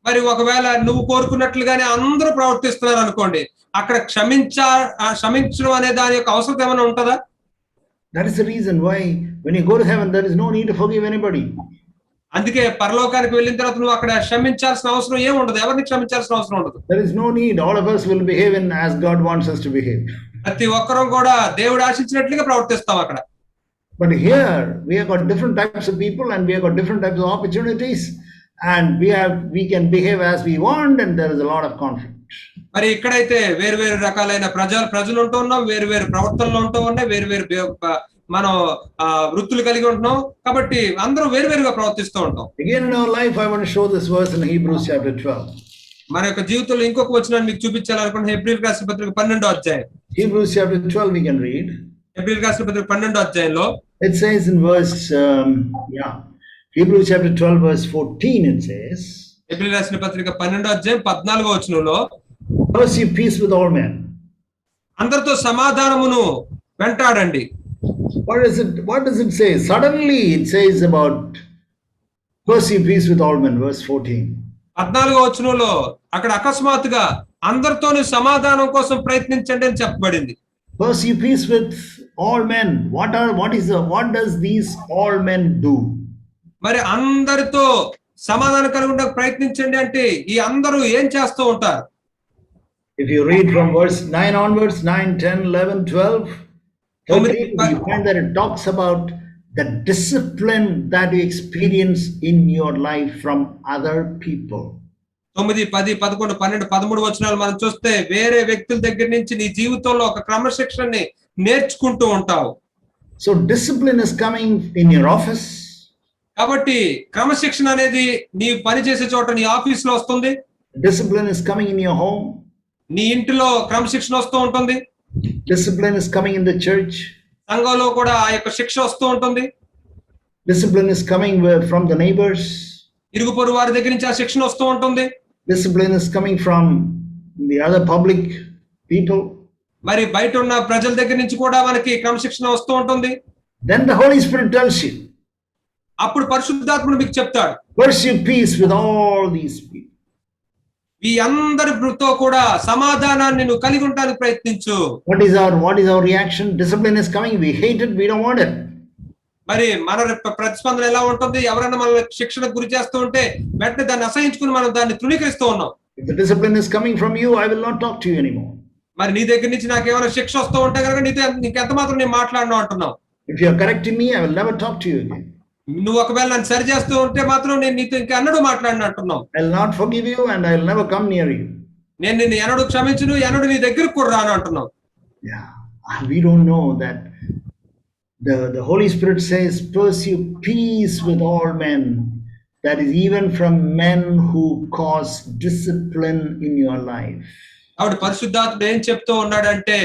మరి ఒకవేళ నువ్వు కోరుకున్నట్లుగానే అందరూ ప్రవర్తిస్తున్నారు అనుకోండి, అక్కడ క్షమించడం అనే దాని యొక్క అవసరం ఏమైనా ఉంటుందా? That is the reason why when you go to heaven, there is no need to forgive anybody. అందుకే పరలోకానికి వెళ్ళిన తర్వాత నువ్వు అక్కడ క్షమించాల్సిన అవసరం ఏం ఉండదు, ఎవరిని క్షమించాల్సిన అవసరం ఉండదు. There is no need. All of us will behave as God wants us to behave. ప్రతి ఒక్కరం కూడా దేవుడు ఆశించినట్లుగా ప్రవర్తిస్తాం అక్కడ. But here we have got different types of people, and we have got different types of opportunities, and we can behave as we want, and there is a lot of conflict. మరి ఇక్కడైతే వేరు రకాలైన ప్రజలు ఉంటూ ఉన్నాం, వేరు ప్రవర్తనలు ఉంటూ ఉన్నాయి, వేరు మనం వృత్తులు కలిగి ఉంటున్నాం, కాబట్టి అందరూ వేరుగా ప్రవర్తిస్తూ ఉంటాం. Again in our life, I want to show this verse in Hebrews chapter 12. మన యొక్క జీవితంలో ఇంకొక వచనాన్ని మీకు చూపించాలనుకుంటే హెబ్రీయులకు రాసిన పత్రిక 12వ అధ్యాయం. Hebrews chapter 12 we can read. హెబ్రీయులకు రాసిన పత్రిక 12వ అధ్యాయంలో It says in verse, Hebrews chapter 12 verse 14 it says, హెబ్రీయులకు రాసిన పత్రిక 12వ అధ్యాయం 14వ వచనంలో pursue peace with all men. అందరితో సమాధానమును వెంటాడండి. What does it say? Suddenly it says about pursue peace with all men, verse 14. 14వ వచనంలో అక్కడ అకస్మాత్తుగా అందరితోని సమాధానం కోసం ప్రయత్నించండి అని చెప్పబడింది. Pursue peace with all men. What does these all men do? మరి అందరితో సమాధానం కలిగి ఉండడానికి ప్రయత్నించండి అంటే ఈ అందరూ ఏం చేస్తూ ఉంటారు? If you read from verse 9 onwards, 9, 10, 11, 12, 13, you find that it talks about the discipline that you experience in your life from other people. 9, 10, 11, 12, 13 వచనాలు మనం చూస్తే వేరే వ్యక్తుల దగ్గర నుంచి నీ జీవితంలో ఒక క్రమశిక్షణని నేర్చుకుంటూ ఉంటావు. So discipline is coming in your office. కాబట్టి క్రమశిక్షణ అనేది నీ పని చేసే చోట నీ ఆఫీస్ లో వస్తుంది. Discipline is coming in your home. నీ ఇంటిలో క్రమశిక్షణ వస్తూ ఉంటుంది. Discipline is coming in the church. సంఘంలో కూడా ఆ యొక్క శిక్ష వస్తూ ఉంటుంది. Discipline is coming from the neighbors. ఇరుగు పొరుగు వారి దగ్గర నుంచి ఆ శిక్షణ వస్తూ ఉంటుంది. Discipline is coming from the other public people. మరి బయట ఉన్న ప్రజల దగ్గర నుంచి కూడా మనకి క్రమశిక్షణ వస్తూ ఉంటుంది. Then the Holy Spirit tells you, అప్పుడు పరిశుద్ధాత్ముడు మీకు చెప్తాడు, pursue peace with all these people. ఈ అందరితో కూడా సమాధానాన్ని నువ్వు కలిగి ఉండడానికి ప్రయత్నించు. What is our reaction? Discipline is coming. We hate it. We don't want it. మరి మన ప్రతిస్పందన ఎలా ఉంటుంది? ఎవరైనా మనల్ని శిక్షణకు గురి చేస్తూ ఉంటే వెంటనే దాన్ని అసహించుకుని మనం దాన్ని తృణీకరిస్తూ ఉన్నాం. If the discipline is coming from you, I will not talk to you anymore. మరి నీ దగ్గర నుంచి నాకు ఏమైనా శిక్ష వస్తూ ఉంటే కనుక నీకెంత మాత్రం నేను మాట్లాడను అంటున్నావు. If you are correcting me, I will never talk to you again. నువ్వు ఒకవేళ నన్ను సరి చేస్తూ ఉంటే మాత్రం నేను నీతో ఇంకా ఎన్నడూ మాట్లాడిన అంటున్నావు. I will not forgive you and I will never come near you. నేను నిన్ను ఎన్నడూ క్షమించును, ఎన్నడూ నీ దగ్గరకు కూడా రాను అంటున్నావు. Yeah, we don't know that the Holy Spirit says, pursue peace with all men. That is even from men who cause discipline in your life. కాబట్టి పరిశుద్ధాత్ముడు ఏం చెప్తూ ఉన్నాడంటే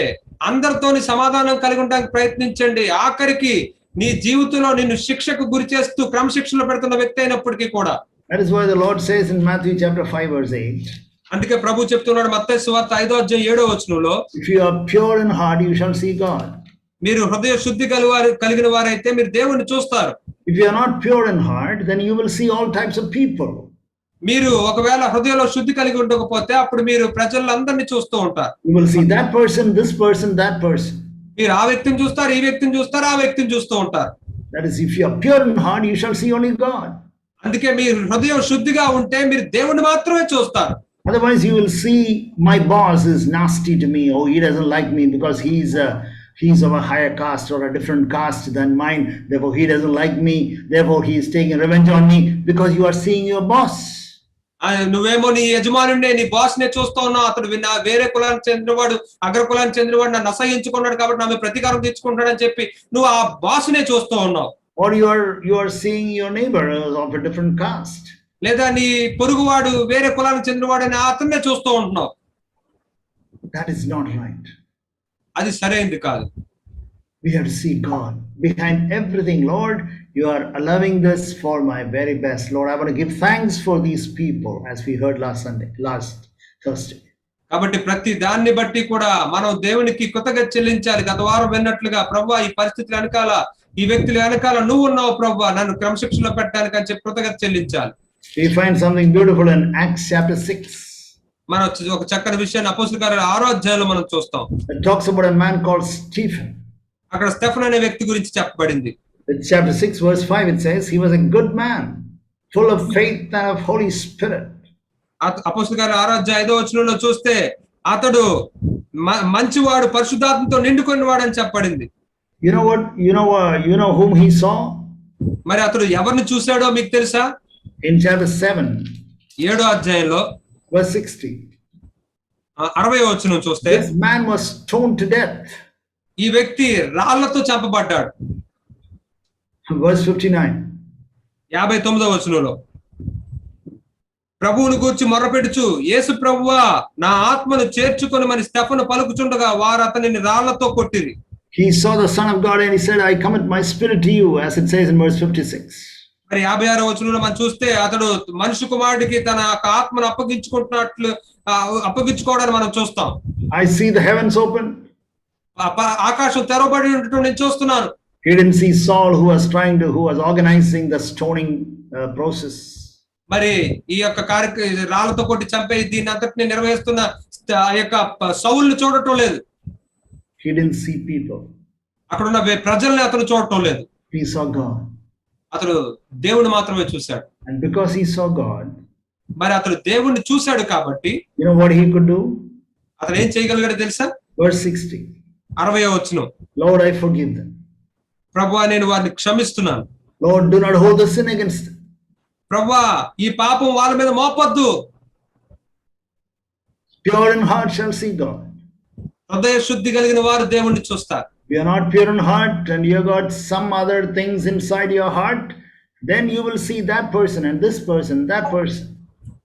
అందరితోని సమాధానం కలిగి ఉండడానికి ప్రయత్నించండి. ఆఖరికి నీ జీవితంలో నిన్ను శిక్షకు గురి చేస్తూ క్రమశిక్షణలో పెడుతున్న వ్యక్తి అయినప్పటికీ కూడా. That is why the Lord says in Matthew chapter 5 verse 8. అందుకే ప్రభు చెప్తున్నాడు మత్తయి సువార్త 5వ అధ్యాయం 7వ వచనంలో, if you are pure in heart, you shall see God. మీరు హృదయ శుద్ధి కలిగిన వారైతే మీరు దేవుణ్ణి చూస్తారు. If you are not pure in heart, then you will see all types of people. మీరు ఒకవేళ హృదయంలో శుద్ధి కలిగి ఉండకపోతే అప్పుడు మీరు ప్రజలందరినీ చూస్తూ ఉంటారు. You will see that person, this person, that person. మీరు ఆ వ్యక్తిని చూస్తారు, ఈ వ్యక్తిని చూస్తారు, ఆ వ్యక్తిని చూస్తూ ఉంటారు. That is, if you are pure in heart, you shall see only God. అందుకే మీరు హృదయం శుద్ధిగా ఉంటే మీరు దేవుణ్ణి మాత్రమే చూస్తారు. Otherwise, you will see my boss is nasty to me. Oh, he doesn't like me because he's of a higher caste or a different caste than mine. Therefore, he doesn't like me. Therefore, he is taking revenge on me because you are seeing your boss. నువ్వేమో నీ యజమానుడే నీ boss నే చూస్తూ ఉన్నావు. అతడు వేరే కులానికి చెందినవాడు, అగ్ర కులానికి చెందినవాడు, నన్ను అసహించుకున్నాడు కాబట్టి నా మీద ప్రతీకారం తీర్చుకుంటాడని చెప్పి నువ్వు ఆ బాస్ నే చూస్తూ ఉన్నావు. Or you are seeing your neighbor of a different caste. లేదా నీ పొరుగువాడు వేరే కులానికి చెందినవాడని అతన్నే చూస్తూ ఉంటున్నావు. That is not right. అది సరైనది కాదు. We have to see God behind everything. Lord, you are allowing this for my very best. Lord, I want to give thanks for these people, as we heard last Thursday. కాబట్టి ప్రతి దాన్ని బట్టి కూడా మనం దేవునికి కృతజ్ఞత చెల్లించాలి. గత వారం విన్నట్లుగా ప్రభువా ఈ పరిస్థితుల వెనకాల, ఈ వ్యక్తుల వెనకాల నువ్వు ఉన్నావు ప్రభువా, నన్ను క్రమశిక్షణలో పెట్టడానికి అని చెప్పి కృతజ్ఞత చెల్లించాలి. We find something beautiful in Acts chapter 6. మనం ఒక చక్కని విషయాన్ని అపోస్తలుల కార్యాలు 6వ అధ్యాయంలో మనం చూస్తాం. It talks about a man called Stephen. అక్కడ స్టెఫెన్ అనే వ్యక్తి గురించి చెప్పబడింది. In chapter 6 verse 5 it says he was a good man, full of faith and of Holy Spirit. అపోస్తలుల కార్యాలు 6వ అధ్యాయం 5వ వచనంలో చూస్తే అతడు మంచివాడు, పరిశుద్ధాత్మతో నిండుకున్నవాడు అని చెప్పబడింది. You know what? You know whom he saw? మరి అతడు ఎవరిని చూశాడో మీకు తెలుసా? In chapter 7 7వ అధ్యాయంలో verse 60. 60వ వచనం చూస్తే This man was stoned to death. ఈ వ్యక్తి రాళ్లతో చంపబడ్డాడు. Verse 59. 59వ వచనంలో ప్రభువును గూర్చి మొర్రపెడుచు, యేసు ప్రభువా నా ఆత్మను చేర్చుకొనుమని స్టెఫను పలుకుచుండగా వారు అతనిని రాళ్లతో కొట్టిరి. He saw the Son of God and he said, I commit my spirit to you, as it says in verse 56. మరి 56వ వచనంలో మనం చూస్తే అతడు మనుష్య కుమారుడికి తన యొక్క ఆత్మను అప్పగించుకోవడాన్ని మనం చూస్తాం. I see the heavens open. ఆకాశం తెరవబడి ఉండటం నేను చూస్తున్నాను. He didn't see Saul who was organizing the stoning process. మరి ఈ యొక్క రాళ్లతో కొట్టి చంపే దీన్ని అంతటిని నిర్వహిస్తున్న ఆ యొక్క సౌలుని చూడటం లేదు. He didn't see people. అక్కడ ఉన్న ప్రజల్ని అతను చూడటం లేదు. He saw God. అతడు దేవుని మాత్రమే చూశాడు. And because he saw God, మరి అతడు దేవుణ్ణి చూశాడు కాబట్టి you know what he could do? అతను ఏం చేయగలిగాడో తెలుసా? Verse 60. 60వ వచనం. Lord, I forgive them. ప్రభువా నేను వారిని క్షమిస్తున్నాను. Lord, do not hold the sin against them. ప్రభువా ఈ పాపం వాళ్ళ మీద మోపొద్దు. Pure in heart shall see God. హృదయ శుద్ధి కలిగిన వారు దేవుణ్ణి చూస్తారు. If you are not pure in heart and you got some other things inside your heart, then you will see that person and this person, that person.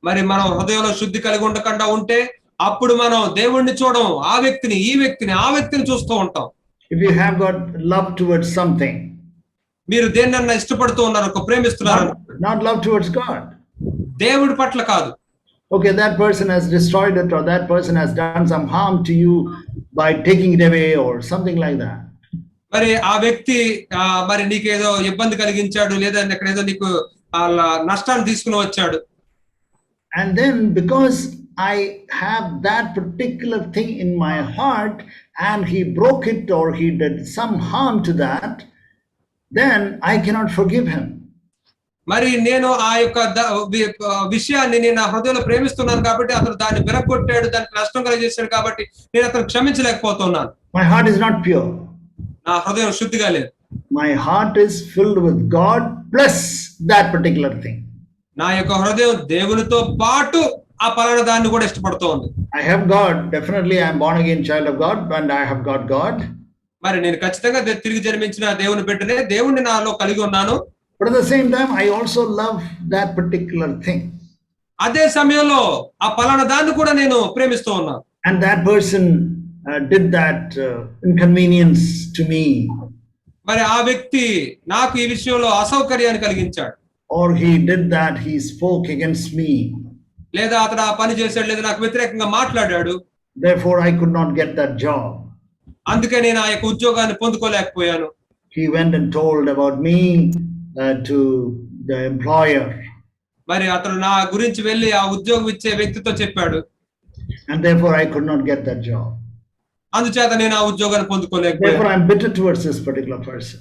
మరి మనం హృదయంలో శుద్ధి కలిగి ఉండకుండా ఉంటే అప్పుడు మనం దేవుణ్ణి చూడం, ఆ వ్యక్తిని ఈ వ్యక్తిని ఆ వ్యక్తిని చూస్తూ ఉంటాం. If you have got love towards something, మీరు దేన్నన్నా ఇష్టపడుతూ ఉన్నారు, ప్రేమిస్తున్నారు, not love towards God. దేవుడి పట్ల కాదు. Okay, that person has destroyed it, or that person has done some harm to you by taking it away or something like that. మరి ఆ వ్యక్తి మరి నీకేదో ఇబ్బంది కలిగించాడు, లేదా ఎక్కడేదో నీకు నష్టాన్ని తీసుకుని వచ్చాడు. And then because I have that particular thing in my heart and he broke it or he did some harm to that, then I cannot forgive him. మరి నేను ఆ యొక్క విషయాన్ని నేను నా హృదయంలో ప్రేమిస్తున్నాను కాబట్టి అతను దాన్ని విరగొట్టాడు, దానికి నష్టం కలిగజేశాడు కాబట్టి నేను అతను క్షమించలేకపోతున్నాను. My heart is not pure. నా హృదయం శుద్ధిగా లేదు. My heart is filled with God plus that particular thing. నా యొక్క హృదయం దేవునితో పాటు ఆ పలానా దాన్ని కూడా ఇష్టపడుతోంది. I have God. Definitely I am born again child of God and I have got God. మరి నేను ఖచ్చితంగా తిరిగి జన్మించిన దేవుని బిడ్డనే, దేవుణ్ణి నాలో కలిగి ఉన్నాను. But at the same time I also love that particular thing. అదే సమయంలో ఆ పలానా దాన్ని కూడా నేను ప్రేమిస్తూ ఉన్నాను. And that person did that inconvenience to me. మరి ఆ వ్యక్తి నాకు ఈ విషయంలో అసౌకర్యాన్ని కలిగించాడు. Or he did that, he spoke against me. లేదా అతడు ఆ పని చేశాడు, లేదా నాకు వ్యతిరేకంగా మాట్లాడాడు. Therefore I could not get that job. అందుకే నేను ఆ యొక్క ఉద్యోగాన్ని పొందుకోలేకపోయాను. He went and told about me to the employer. మరి అతడు నా గురించి వెళ్ళి ఆ ఉద్యోగం ఇచ్చే వ్యక్తితో చెప్పాడు. And therefore I could not get that job. అందుచేత నేను ఆ ఉద్యోగాన్ని పొందుకోలేకపోయాను. Therefore I am bitter towards this particular person.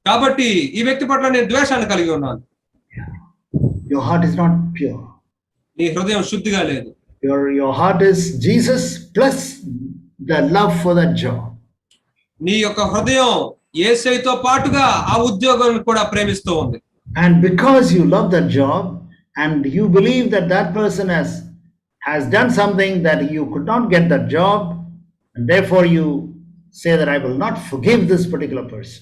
కాబట్టి ఈ వ్యక్తి పట్ల నేను ద్వేషాన్ని కలిగి ఉన్నాను. Your heart is not pure. నీ హృదయం శుద్ధిగా లేదు. Your heart is Jesus plus the love for that job. నీ యొక్క హృదయం యేసుతో పాటుగా ఆ ఉద్యోగాన్ని కూడా ప్రేమిస్తూ ఉంది. And because you love that job and you believe that that person has done something that you could not get that job, and therefore you say that I will not forgive this particular person.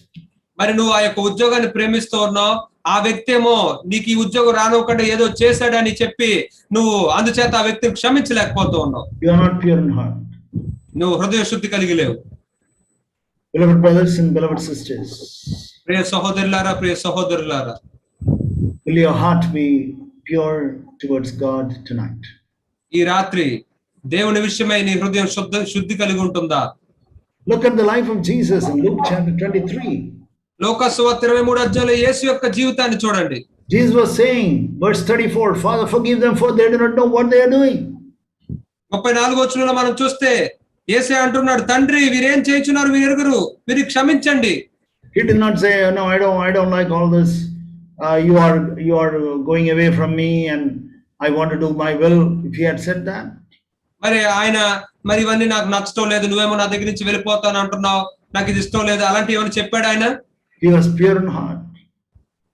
మరి నువ్వు ఆ యొక్క ఉద్యోగాన్ని ప్రేమిస్తూ ఉన్నావు, ఆ వ్యక్తి ఏమో నీకు ఈ ఉద్యోగం రానివ్వకుండా ఏదో చేశాడని చెప్పి నువ్వు అందుచేత ఆ వ్యక్తిని క్షమించలేకపోతూ ఉన్నావు. You are not pure in heart. నువ్వు హృదయ శుద్ధి కలిగి లేవు. Beloved brothers and beloved sisters, ప్రియ సహోదరులారా, ప్రియ సహోదరులారా, will your heart be pure towards God tonight? ఈ రాత్రి దేవుని విషయమై నీ హృదయం శుద్ధి కలిగి ఉంటుందా? Look at the life of Jesus in Luke chapter 23. లోకాసు వార్త 23వ అధ్యాయంలో యేసు యొక్క జీవితాన్ని చూడండి. Jesus was saying, verse 34, Father, forgive them, for they do not know what they are doing. 34వ వచనంలో మనం చూస్తే యేసే అంటున్నాడు, తండ్రి వీరేం చేయుచున్నారు, వీరు ఎరుగరు, వీరికి క్షమించండి. He did not say, no, I don't like all this. You are going away from me and I want to do my will. If he had said that, మరి ఆయన మరి ఇవన్నీ నాకు నచ్చటం లేదు, నువ్వేమో నా దగ్గర నుంచి వెళ్ళిపోతాను అంటున్నావు, నాకు ఇది ఇష్టం లేదు, అలాంటివి ఏమైనా చెప్పాడు ఆయన? He was pure in heart.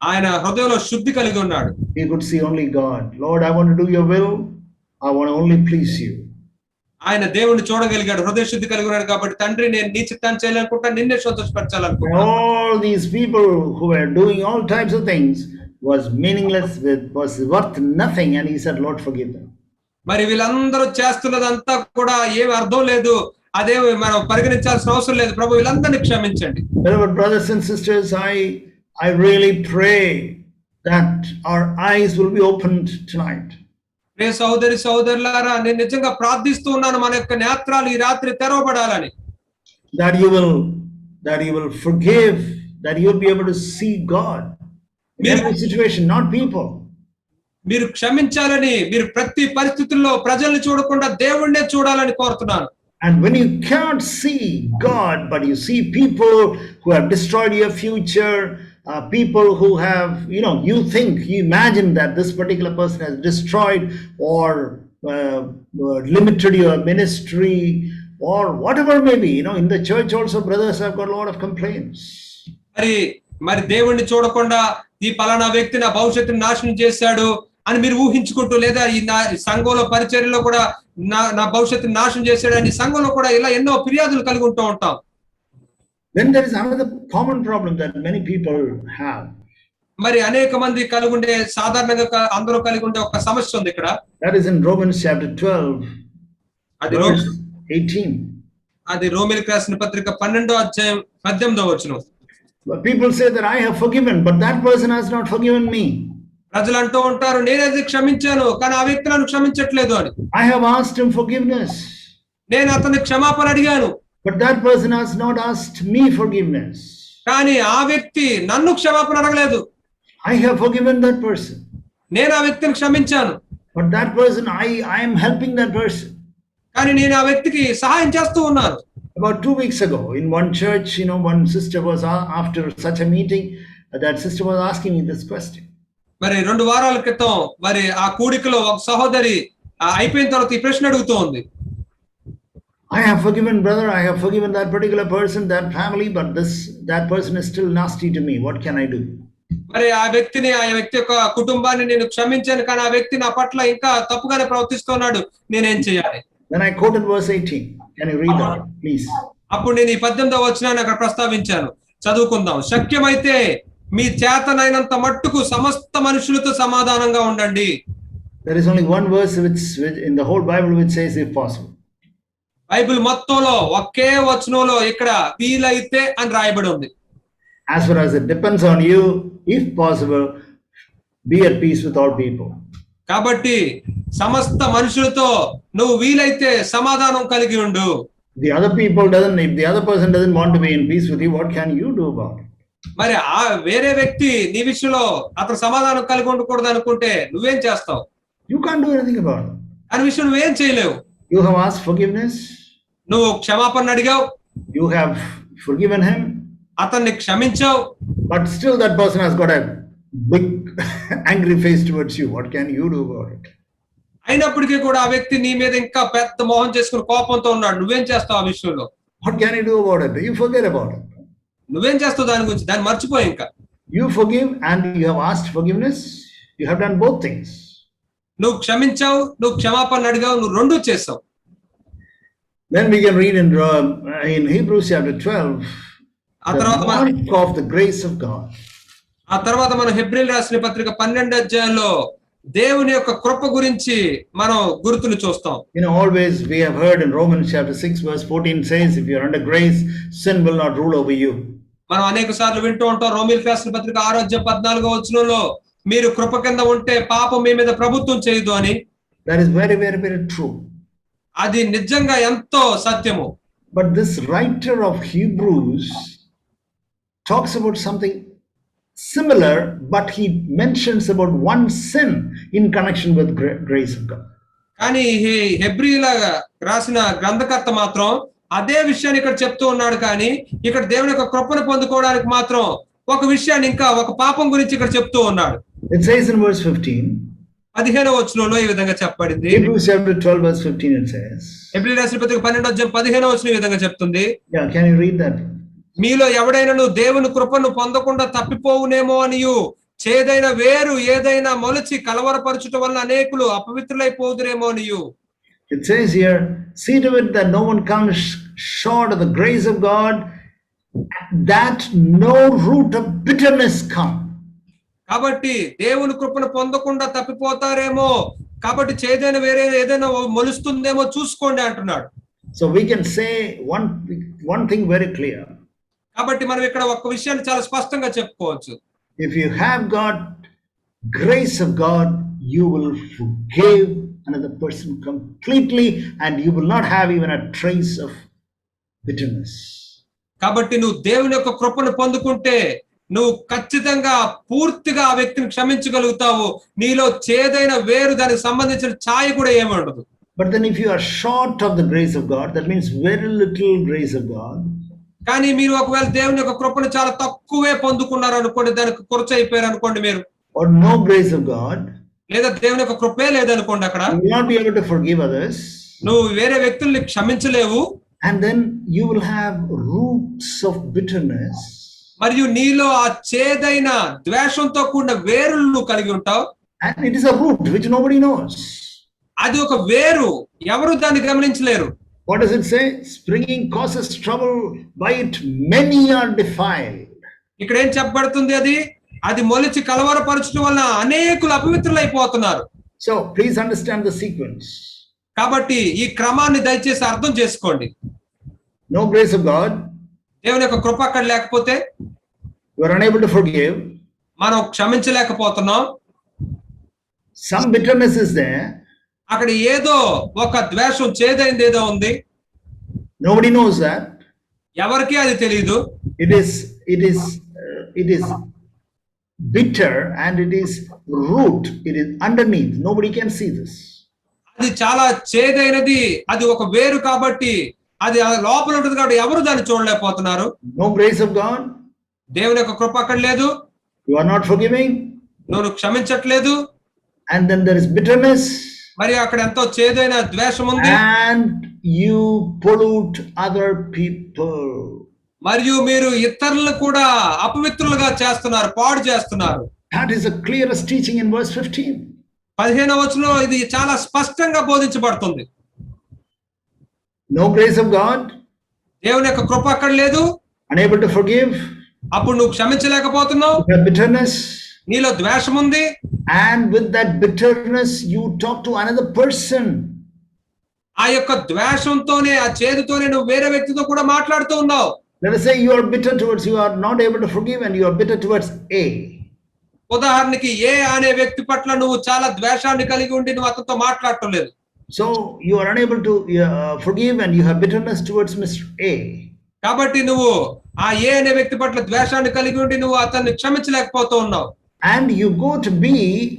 ఆయన హృదయంలో శుద్ధి కలిగి ఉన్నాడు. He could see only God. Lord, I want to do your will. I want to only please you. ఆయన దేవుణ్ణి చూడగలిగాడు, హృదయ శుద్ధి కలిగి ఉన్నాడు కాబట్టి తండ్రి నేను నీ చిత్తాన్ని చేయాలనుకుంటా, నిన్నే సంతోషపరచాలనుకుంటా. All these people who were doing all types of things was meaningless, was worth nothing, and he said, Lord, forgive them. మరి వీళ్ళందరూ చేస్తున్నదంతా కూడా ఏమి అర్థం లేదు, అదే మనం పరిగణించాల్సిన అవసరం లేదు, ప్రభు వీళ్ళందరినీ క్షమించండి. Beloved brothers and sisters, I really pray that our eyes will be opened tonight. ప్రియ సహోదరి సహోదరులారా, నేను నిజంగా ప్రార్థిస్తూ ఉన్నాను మన యొక్క నేత్రాలు ఈ రాత్రి తెరవబడాలని. That you will forgive, that you will be able to see God in every situation, not people. మీరు క్షమించాలని, మీరు ప్రతి పరిస్థితుల్లో ప్రజల్ని చూడకుండా దేవుణ్ణే చూడాలని కోరుతున్నాను. And when you can't see God, but you see people who have destroyed your future, people who have, you think, you imagine that this particular person has destroyed or limited your ministry or whatever may be. In the church also, brothers have got a lot of complaints. మరి దేవుణ్ణి చూడకుండా ఈ పలానా వ్యక్తి నా భవిష్యత్తుని నాశనం చేశాడు అని మీరు ఊహించుకుంటూ, లేదా ఈ సంఘంలో పరిచర్యలో కూడా నా భవిష్యత్తుని నాశనం చేశాడని సంఘంలో కూడా ఇలా ఎన్నో ఫిర్యాదులు కలిగి ఉంటూ ఉంటాం. Then there is another common problem that many people have. మరి అనేక మంది కలిగి ఉండే, సాధారణంగా అందరూ కలిగి ఉండే ఒక సమస్య ఉంది ఇక్కడ. That is in Romans chapter 12, verse 18. అది రోమీయులకు రాసిన పత్రిక 12వ అధ్యాయం 18వ వచనం. People say that I have forgiven, but that person has not forgiven me. ప్రజలు అంటూ ఉంటారు, నేనది క్షమించాను కానీ ఆ వ్యక్తి నన్ను క్షమించట్లేదు అని. I have asked him forgiveness, నేను అతన్ని క్షమాపణ అడిగాను, but that person has not asked me forgiveness. కానీ ఆ వ్యక్తి నన్ను క్షమాపణ అడగలేదు. I have forgiven that person, నేను ఆ వ్యక్తిని క్షమించాను, but that person, I am helping that person. కానీ నేను ఆ వ్యక్తికి సహాయం చేస్తూ ఉన్నాను. About 2 weeks ago, in one church, one sister was, after such a meeting, that sister was asking me this question. మరి 2 వారాల క్రితం మరి ఆ కూడికలో ఒక సహోదరి అయిపోయిన తర్వాత ఈ ప్రశ్న అడుగుతూ ఉంది. I have forgiven, brother, I have forgiven that particular person, that family, but that person is still nasty to me. What can I do? మరి ఆ వ్యక్తి యొక్క కుటుంబాన్ని నేను క్షమించాను, కానీ ఆ వ్యక్తి నా పట్ల ఇంకా తప్పుగానే ప్రవర్తిస్తున్నాడు, నేనేం చేయాలి? Then I quoted verse 18. Can you read that, please? అప్పుడు నేను ఈ 18వ వచనాన్ని అక్కడ ప్రస్తావించాను, చదువుకుందాం. శక్యమైతే మీ చేతనైనంత మట్టుకు సమస్త మనుషులతో సమాధానంగా ఉండండి. There is only one verse which in the whole Bible which says if possible. Bible మొత్తంలో ఒకే వచనంలో ఇక్కడ వీలైతే అని రాయబడి ఉంది. As far as it depends on you, if possible, be at peace with all people. కాబట్టి సమస్త మనుషులతో నువ్వు వీలైతే సమాధానం కలిగి ఉండు. If the other person doesn't want to be in peace with you, what can you do about it? మరి ఆ వేరే వ్యక్తి నీ విషయంలో అతను సమాధానం కలిగి ఉండకూడదు అనుకుంటే నువ్వేం చేస్తావు? You can't do anything about it. ఆ విషయం నువ్వేం చేయలేవు. You have asked forgiveness. నువ్వు క్షమాపణ అడిగావు. You have forgiven him. అతన్ని క్షమించావు. But still that person has got a big angry face towards you. What can you do about it? అయినప్పటికీ కూడా ఆ వ్యక్తి నీ మీద ఇంకా పెద్ద మోహం చేసుకుని కోపంతో ఉన్నాడు. నువ్వేం చేస్తావు ఆ విషయంలో? What can you do about it? You forget about it. నువ్వేం చేస్తావు దాని గురించి? దాన్ని మర్చిపోయి ఇంకా. You forgive and you have asked forgiveness. You have done both things. నువ్వు క్షమించావు, నువ్వు క్షమాపణ అడిగావు, నువ్వు రెండూ చేసావు. Then we can read in Hebrews chapter 12 the mark of the grace of God. ఆ తర్వాత మనం హెబ్రీయులకు రాసిన పత్రిక 12వ అధ్యాయంలో దేవుని యొక్క కృప గురించి మనం గుర్తులు చూస్తాం. Always we have heard in Romans chapter 6 verse 14 says, if you are under grace, sin will not rule over you. మనం అనేక సార్లు వింటూ ఉంటాం, రోమీయులకు రాసిన పత్రిక 6వ అధ్యాయం 14వ వచనంలో మీరు కృప కింద ఉంటే పాపం మీ మీద ప్రభుత్వం చేయదు అని. That is very, very, very true. అది నిజంగా ఎంతో సత్యము. But this writer of Hebrews talks about something similar, but he mentions about one sin in connection with grace of God. కానీ ఈ హెబ్రీయులకు రాసిన గ్రంథకర్త మాత్రం అదే విషయాన్ని ఇక్కడ చెప్తూ ఉన్నాడు, కానీ ఇక్కడ దేవుని యొక్క కృపను పొందుకోవడానికి మాత్రం ఒక విషయాన్ని, ఇంకా ఒక పాపం గురించి ఇక్కడ చెప్తూ ఉన్నాడు. It says in verse 15. 15వ వచనంలో ఈ విధంగా చెప్పబడింది. Hebrews chapter 12 verse 15 it says. హెబ్రీయులకు రాసిన పత్రిక 12వ అధ్యాయం 15వ వచనం ఈ విధంగా చెప్తుంది. Yeah, can you read that? మీలో ఎవడైనాను దేవుని కృపను పొందకుండా తప్పిపోవునేమో అనియు చేదైన వేరు ఏదైనా మొలచి కలవరపరచుట వల్ల అనేకులు అపవిత్రులైపోదురేమో అనియు. It says here, see to it that no one comes short of the grace of God, that no root of bitterness come. కాబట్టి దేవుని కృపను పొందకుండా తప్పిపోతారేమో, కాబట్టి చేదైన వేరే ఏదైనా మొలుస్తుందేమో చూసుకోండి అంటున్నాడు. So we can say one thing very clear. కాబట్టి మనం ఇక్కడ ఒక విషయాన్ని చాలా స్పష్టంగా చెప్పుకోవచ్చు. If you have got grace of God, you will forgive another person completely and you will not have even a trace of bitterness. కాబట్టి నువ్వు దేవుని యొక్క కృపను పొందుకుంటే నువ్వు ఖచ్చితంగా పూర్తిగా ఆ వ్యక్తిని క్షమించగలుగుతావు. నీలో చేదైన వేరు దానికి సంబంధించిన ఛాయ కూడా ఏమి ఉండదు. But then if you are short of the grace of God, that means very little grace of God. కానీ మీరు ఒకవేళ దేవుని యొక్క కృపను చాలా తక్కువే పొందుకున్నారు అనుకోండి, దానికి కొరచ అయిపోయారు అనుకోండి మీరు, or no grace of God, లేదా దేవుని యొక్క కృపే లేదనుకోండి, అక్కడ you will not be able to forgive others. నువ్వు వేరే వ్యక్తుల్ని క్షమించలేవు. And then you will have roots of bitterness. మరియు నీలో ఆ చేదైన ద్వేషంతో కూడిన వేరులు కలిగి ఉంటావు. And it is a root which nobody knows. అది ఒక వేరు, ఎవరు దాన్ని గమనించలేరు. What does it say? Springing causes trouble, by it many are defiled. ఇక్కడ ఏం చెప్పబడుతుంది? అది మొలిచి కలవరపరచడం వల్ల అనేకులు అపవిత్రులైపోతున్నారు. So please understand the sequence. కాబట్టి ఈ క్రమాన్ని దయచేసి అర్థం చేసుకోండి. No grace of God, దేవుని యొక్క కృప అక్కడ లేకపోతే you are unable to forgive. మనం క్షమించలేకపోతున్నాం. Some bitterness is there. అక్కడ ఏదో ఒక ద్వేషం, చేదైంది ఏదో ఉంది. Nobody knows that. ఎవరికి అది తెలియదు. It is bitter and it is root. It is underneath. Nobody can see this. అది చాలా చేదైనది, అది ఒక వేరు కాబట్టి అది లోపల ఉంటుంది కాబట్టి ఎవరు దాన్ని చూడలేకపోతున్నారు. No grace of God. దేవుని యొక్క కృప అక్కడ లేదు. You are not forgiving. నువ్వు క్షమించట్లేదు. And then there is bitterness. మరి అక్కడ ఎంతో చేదైన ద్వేషం ఉంది. And you pollute other people. మరియు మీరు ఇతరులను కూడా అపవిత్రులుగా చేస్తున్నారు, పాడు చేస్తున్నారు. That is the clearest teaching in verse 15. 15వ వచనంలో ఇది చాలా స్పష్టంగా బోధించబడుతుంది. No grace of God. దేవుని యొక్క కృప అక్కడ లేదు. Unable to forgive. అప్పుడు నువ్వు క్షమించలేకపోతున్నావు. You have bitterness. నీలో ద్వేషం ఉంది. And with that bitterness you talk to another person. ఆ యొక్క ద్వేషంతోనే, ఆ చేదుతోనే నువ్వు వేరే వ్యక్తితో కూడా మాట్లాడుతూ ఉన్నావు. Let us say you are bitter towards, you are not able to forgive and you are bitter towards A. ఉదాహరణకి ఏ అనే వ్యక్తి పట్ల నువ్వు చాలా ద్వేషాన్ని కలిగి ఉండి నువ్వు అతనితో మాట్లాడటం లేదు. So you are unable to forgive and you have bitterness towards Mr. A. కాబట్టి నువ్వు ఆ ఏ అనే వ్యక్తి పట్ల ద్వేషాన్ని కలిగి ఉండి నువ్వు అతన్ని క్షమించలేకపోతూ ఉన్నావు. And you go to B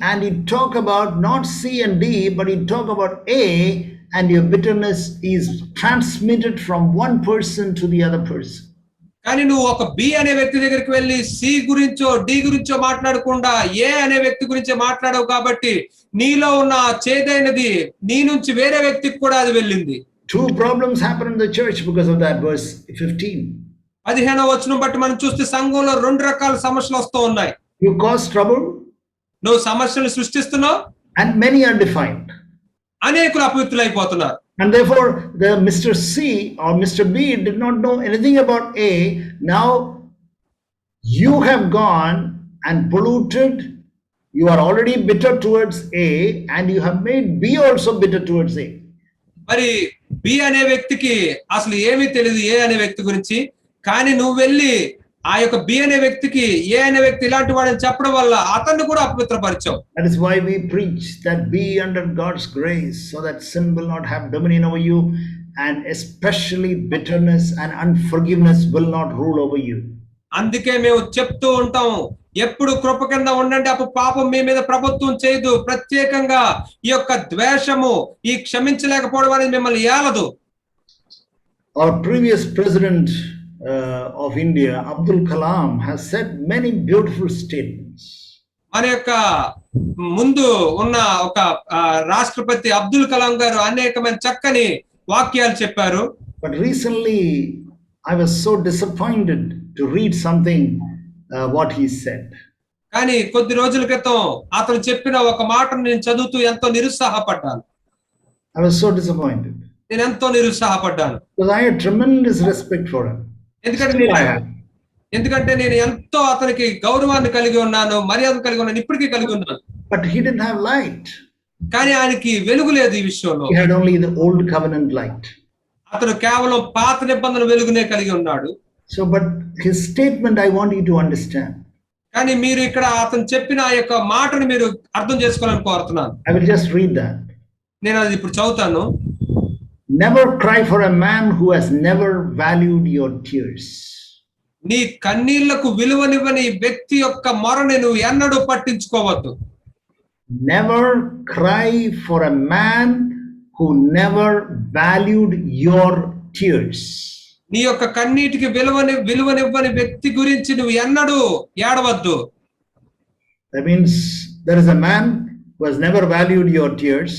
and you talk about not C and D, but you talk about A, and your bitterness is transmitted from one person to the other person. కానీ నువ్వు ఒక బి అనే వ్యక్తి దగ్గరికి వెళ్ళి C గురించో D గురించో మాట్లాడకుండా ఏ అనే వ్యక్తి గురించే మాట్లాడవు కాబట్టి నీలో ఉన్న చేదైనది నీ నుంచి వేరే వ్యక్తికి కూడా అది వెళ్ళింది. Two problems happen in the church because of that, verse 15. 15వ వచనం బట్టి మనం చూస్తే సంఘంలో రెండు రకాల సమస్యలు వస్తూ ఉన్నాయి. You cause trouble. నువ్వు సమస్యలు సృష్టిస్తున్నావు. And many are defiled. అనేకులు అపవిత్రులైపోతున్నారు. And therefore the Mr. C or Mr. B did not know anything about A. Now you have gone and polluted. You are already bitter towards A and you have made B also bitter towards A. మరి B అనే వ్యక్తికి అసలు ఏమీ తెలియదు ఏ అనే వ్యక్తి గురించి. కానీ నువ్వు వెళ్ళి ఆ యొక్క బి అనే వ్యక్తికి ఏ అనే వ్యక్తి ఇలాంటి వాడని చెప్పడం వల్ల అతన్ని కూడా అపవిత్రపరిచావు. That is why we preach that be under God's grace so that sin will not have dominion over you, and especially bitterness and unforgiveness will not rule over you. అందుకే మేము చెప్తూ ఉంటాం, ఎప్పుడు కృప కింద ఉండండి, అప్పుడు పాపం మీ మీద ప్రభుత్వం చేయదు. ప్రత్యేకంగా ఈ యొక్క ద్వేషము, ఈ క్షమించలేకపోవడం అనేది మిమ్మల్ని ఏలదు. Our previous president of India, Abdul Kalam, has said many beautiful statements. మన యొక్క ముందు ఉన్న ఒక రాష్ట్రపతి అబ్దుల్ కలాం గారు అనేకమైన చక్కని వాక్యాలు చెప్పారు. But recently I was so disappointed to read something what he said. కానీ కొద్ది రోజుల క్రితం అతను చెప్పిన ఒక మాటను నేను చదువుతూ ఎంతో నిరుత్సాహపడ్డాను. I was so disappointed. నేను ఎంతో నిరుత్సాహపడ్డాను. Because I had tremendous respect for him. ఎందుకంటే ఎందుకంటే నేను ఎంతో అతనికి గౌరవాన్ని కలిగి ఉన్నాను, మర్యాద కలిగి ఉన్నాను, ఇప్పటికీ కలిగి ఉన్నాను. But he didn't have light. కానీ ఆయనకి వెలుగు లేదు ఈ విషయంలో. He had only the old covenant light. అతను కేవలం పాత నిబంధన వెలుగునే కలిగి ఉన్నాడు. So, but his statement, I want you to understand. కానీ మీరు ఇక్కడ అతను చెప్పిన ఆ యొక్క మాటను మీరు అర్థం చేసుకోవాలని కోరుతున్నాను. I will just read that. నేను అది ఇప్పుడు చదువుతాను. Never cry for a man who has never valued your tears. నీ కన్నీళ్లకు విలువనివ్వని వ్యక్తి యొక్క మొరని నువ్వు ఎన్నడూ పట్టించుకోవద్దు. Never cry for a man who never valued your tears. నీ యొక్క కన్నీటికి విలువనివ్వని వ్యక్తి గురించి నువ్వు ఎన్నడూ ఏడవద్దు. That means there is a man who has never valued your tears.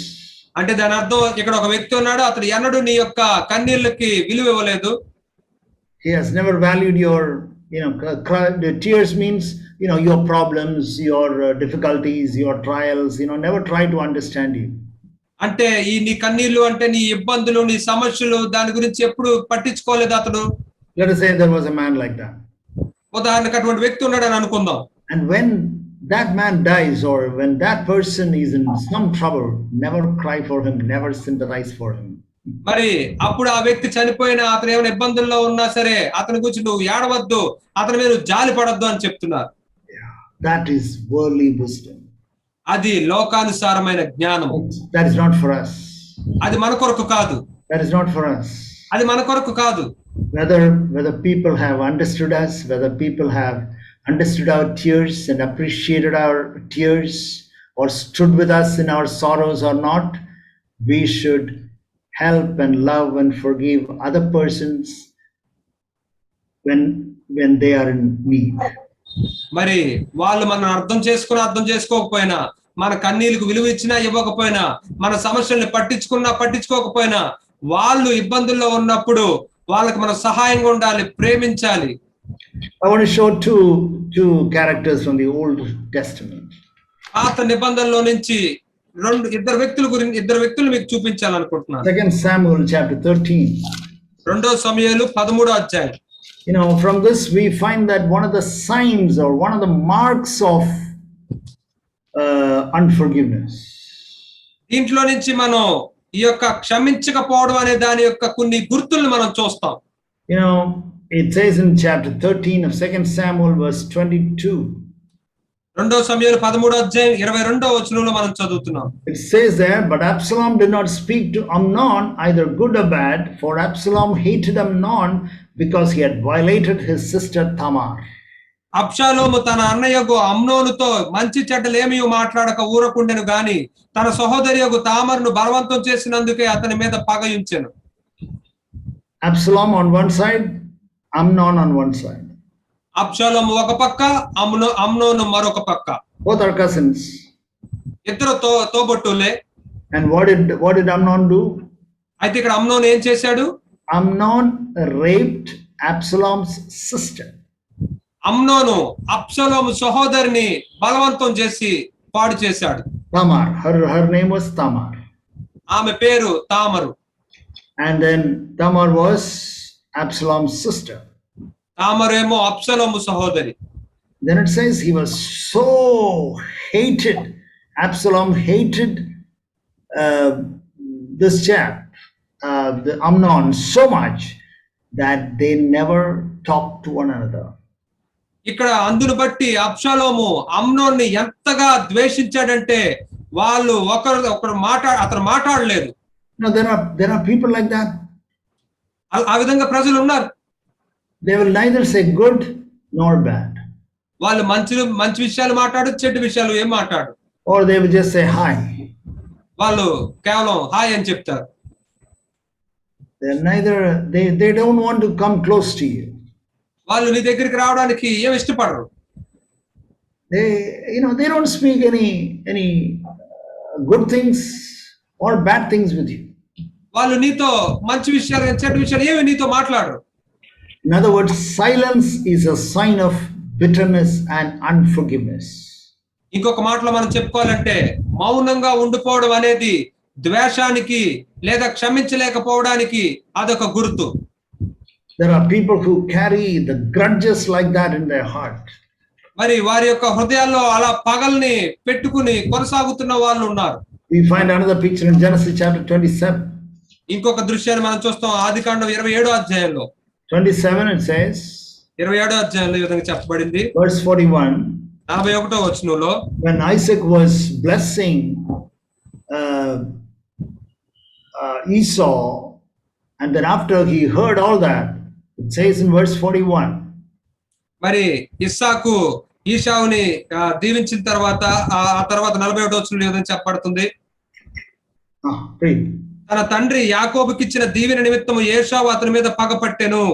అంటే దాని అర్థం ఇక్కడ ఒక వ్యక్తి ఉన్నాడు, అతడు ఎన్నడూ నీ యొక్క కన్నీళ్ళకి విలువ ఇవ్వలేదు. He has never valued your, the tears means, your problems, your difficulties, your trials, never try to understand you. అంటే ఈ నీ కన్నీళ్లు అంటే నీ ఇబ్బందులు, నీ సమస్యలు, దాని గురించి ఎప్పుడు పట్టించుకోలేదు అతడు. Let us say there was a man like that. ఉదాహరణకు అటువంటి వ్యక్తి ఉన్నాడని అనుకుందాం. And when that man dies, or when that person is in some trouble, never cry for him, never sympathize for him. మరి అప్పుడు ఆ వ్యక్తి చనిపోయినా, అతను ఏమైనా ఇబ్బందుల్లో ఉన్నా సరే అతని గురించి నువ్వు ఏడవద్దు, అతని మీద జాలి పడొద్దు అని చెప్తున్నారు. That is worldly wisdom. అది లోకానుసారమైన జ్ఞానము. That is not for us. అది మన కొరకు కాదు. That is not for us. అది మన కొరకు కాదు. Whether people have understood us, whether people have understood our tears and appreciated our tears, or stood with us in our sorrows or not, we should help and love and forgive other persons when they are in need. మరి వాళ్ళు మనం అర్థం చేసుకోకపోయినా, మన కన్నీళ్లకు విలువ ఇచ్చినా ఇవ్వకపోయినా, మన సమస్యల్ని పట్టించుకోకపోయినా, వాళ్ళు ఇబ్బందుల్లో ఉన్నప్పుడు వాళ్ళకి మనం సహాయంగా ఉండాలి, ప్రేమించాలి. I want to show two characters from the Old Testament. పాత నిబంధనలో నుంచి ఇద్దరు వ్యక్తులు మీకు చూపించాలనుకుంటున్నాను. 2 Samuel chapter 13. 2 సమూయేలు 13వ అధ్యాయం. From this we find that one of the signs or one of the marks of unforgiveness. దీంట్లో నుంచి మనం ఈ యొక్క క్షమించకపోవడం అనే దాని యొక్క కొన్ని గుర్తులను మనం చూస్తాం. It says in chapter 13 of 2 Samuel verse 22. 2 సమూయేలు 13వ అధ్యాయం 22వ వచనంలో మనం చదువుతున్నాం. It says there, but Absalom did not speak to Amnon either good or bad, for Absalom hated Amnon because he had violated his sister Tamar. అబ్షాలోము తన అన్నయ్యగు అమ్నోనుతో మంచి చెడ్డలేమీ మాట్లాడక ఊరకుండెను గాని తన సహోదరియగు తామరును బలవంతం చేసినందుకే అతని మీద పగయుంచెను. Absalom on one side, Amnon on one side. అబ్షాలోము ఒక పక్క, అమ్నోను మరొక పక్క. Both are cousins. ఇద్దరు తోబుట్టులే. And what did Amnon do? అయితే ఇక్కడ అమ్నోను ఏం చేశాడు? Amnon raped Absalom's sister. అమ్నోను అబ్షాలోము సహోదరిని బలవంతం చేసి పాడు చేశాడు. Tamar, her name was Tamar. ఆమె పేరు తామరు. And then Tamar was Absalom's sister. తామరు ఏమో అబ్షాలోము సహోదరి. Then it says he was so hated. Absalom hated this chap, the Amnon, so much that they never talked to one another. ఇక్కడ అందును బట్టి అబ్షాలోము అమ్నోన్ని ఎంతగా ద్వేషించాడంటే వాళ్ళు ఒకరు అతను మాట్లాడలేదు. There are people like that. ఆ విధంగా ప్రజలు ఉన్నారు. They will neither say good nor bad. వాళ్ళు మంచి విషయాలు మాట్లాడు, చెడ్డ విషయాలు ఏం మాట్లాడు. Or they will just say hi. వాళ్ళు కేవలం హాయ్ అని చెప్తారు. They don't want to come close to you. వాళ్ళు నీ దగ్గరికి రావడానికి ఏం ఇష్టపడరు. They don't speak any good things or bad things with you. వాళ్ళు నీతో మంచి విషయాలు, చెడ్డ విషయాలు ఏమి నీతో మాట్లాడరు. In other words, silence is a sign of bitterness and unforgiveness. ఇంకొక మాటలో మనం చెప్పుకోవాలంటే మౌనంగా ఉండిపోవడం అనేది ద్వేషానికి లేదా క్షమించలేకపోవడానికి అదొక గుర్తు. There are people who carry the grudges like that in their heart. మరి వారి యొక్క హృదయాల్లో అలా పగల్ని పెట్టుకుని కొనసాగుతున్న వాళ్ళు ఉన్నారు. We find another picture in Genesis chapter 27. ఇంకొక దృశ్యాన్ని మనం చూస్తాం ఆదికాండం 27వ అధ్యాయంలో. 27 it says, 27వ అధ్యాయంలో ఈ విధంగా చెప్పబడింది. verse 41. 41వ వచనంలో When Isaac was blessing Esau, and then after he heard all that, it says in verse 41. మరి ఇస్సాకు ఈశావుని దీవించిన తర్వాత ఆ తర్వాత 41వ వచనంలో ఈ విధంగా చెప్పబడుతుంది. Read. తన తండ్రి యాకోబుకి ఇచ్చిన దీవెన నిమిత్తము ఏశావు అతని మీద పగపట్టెను.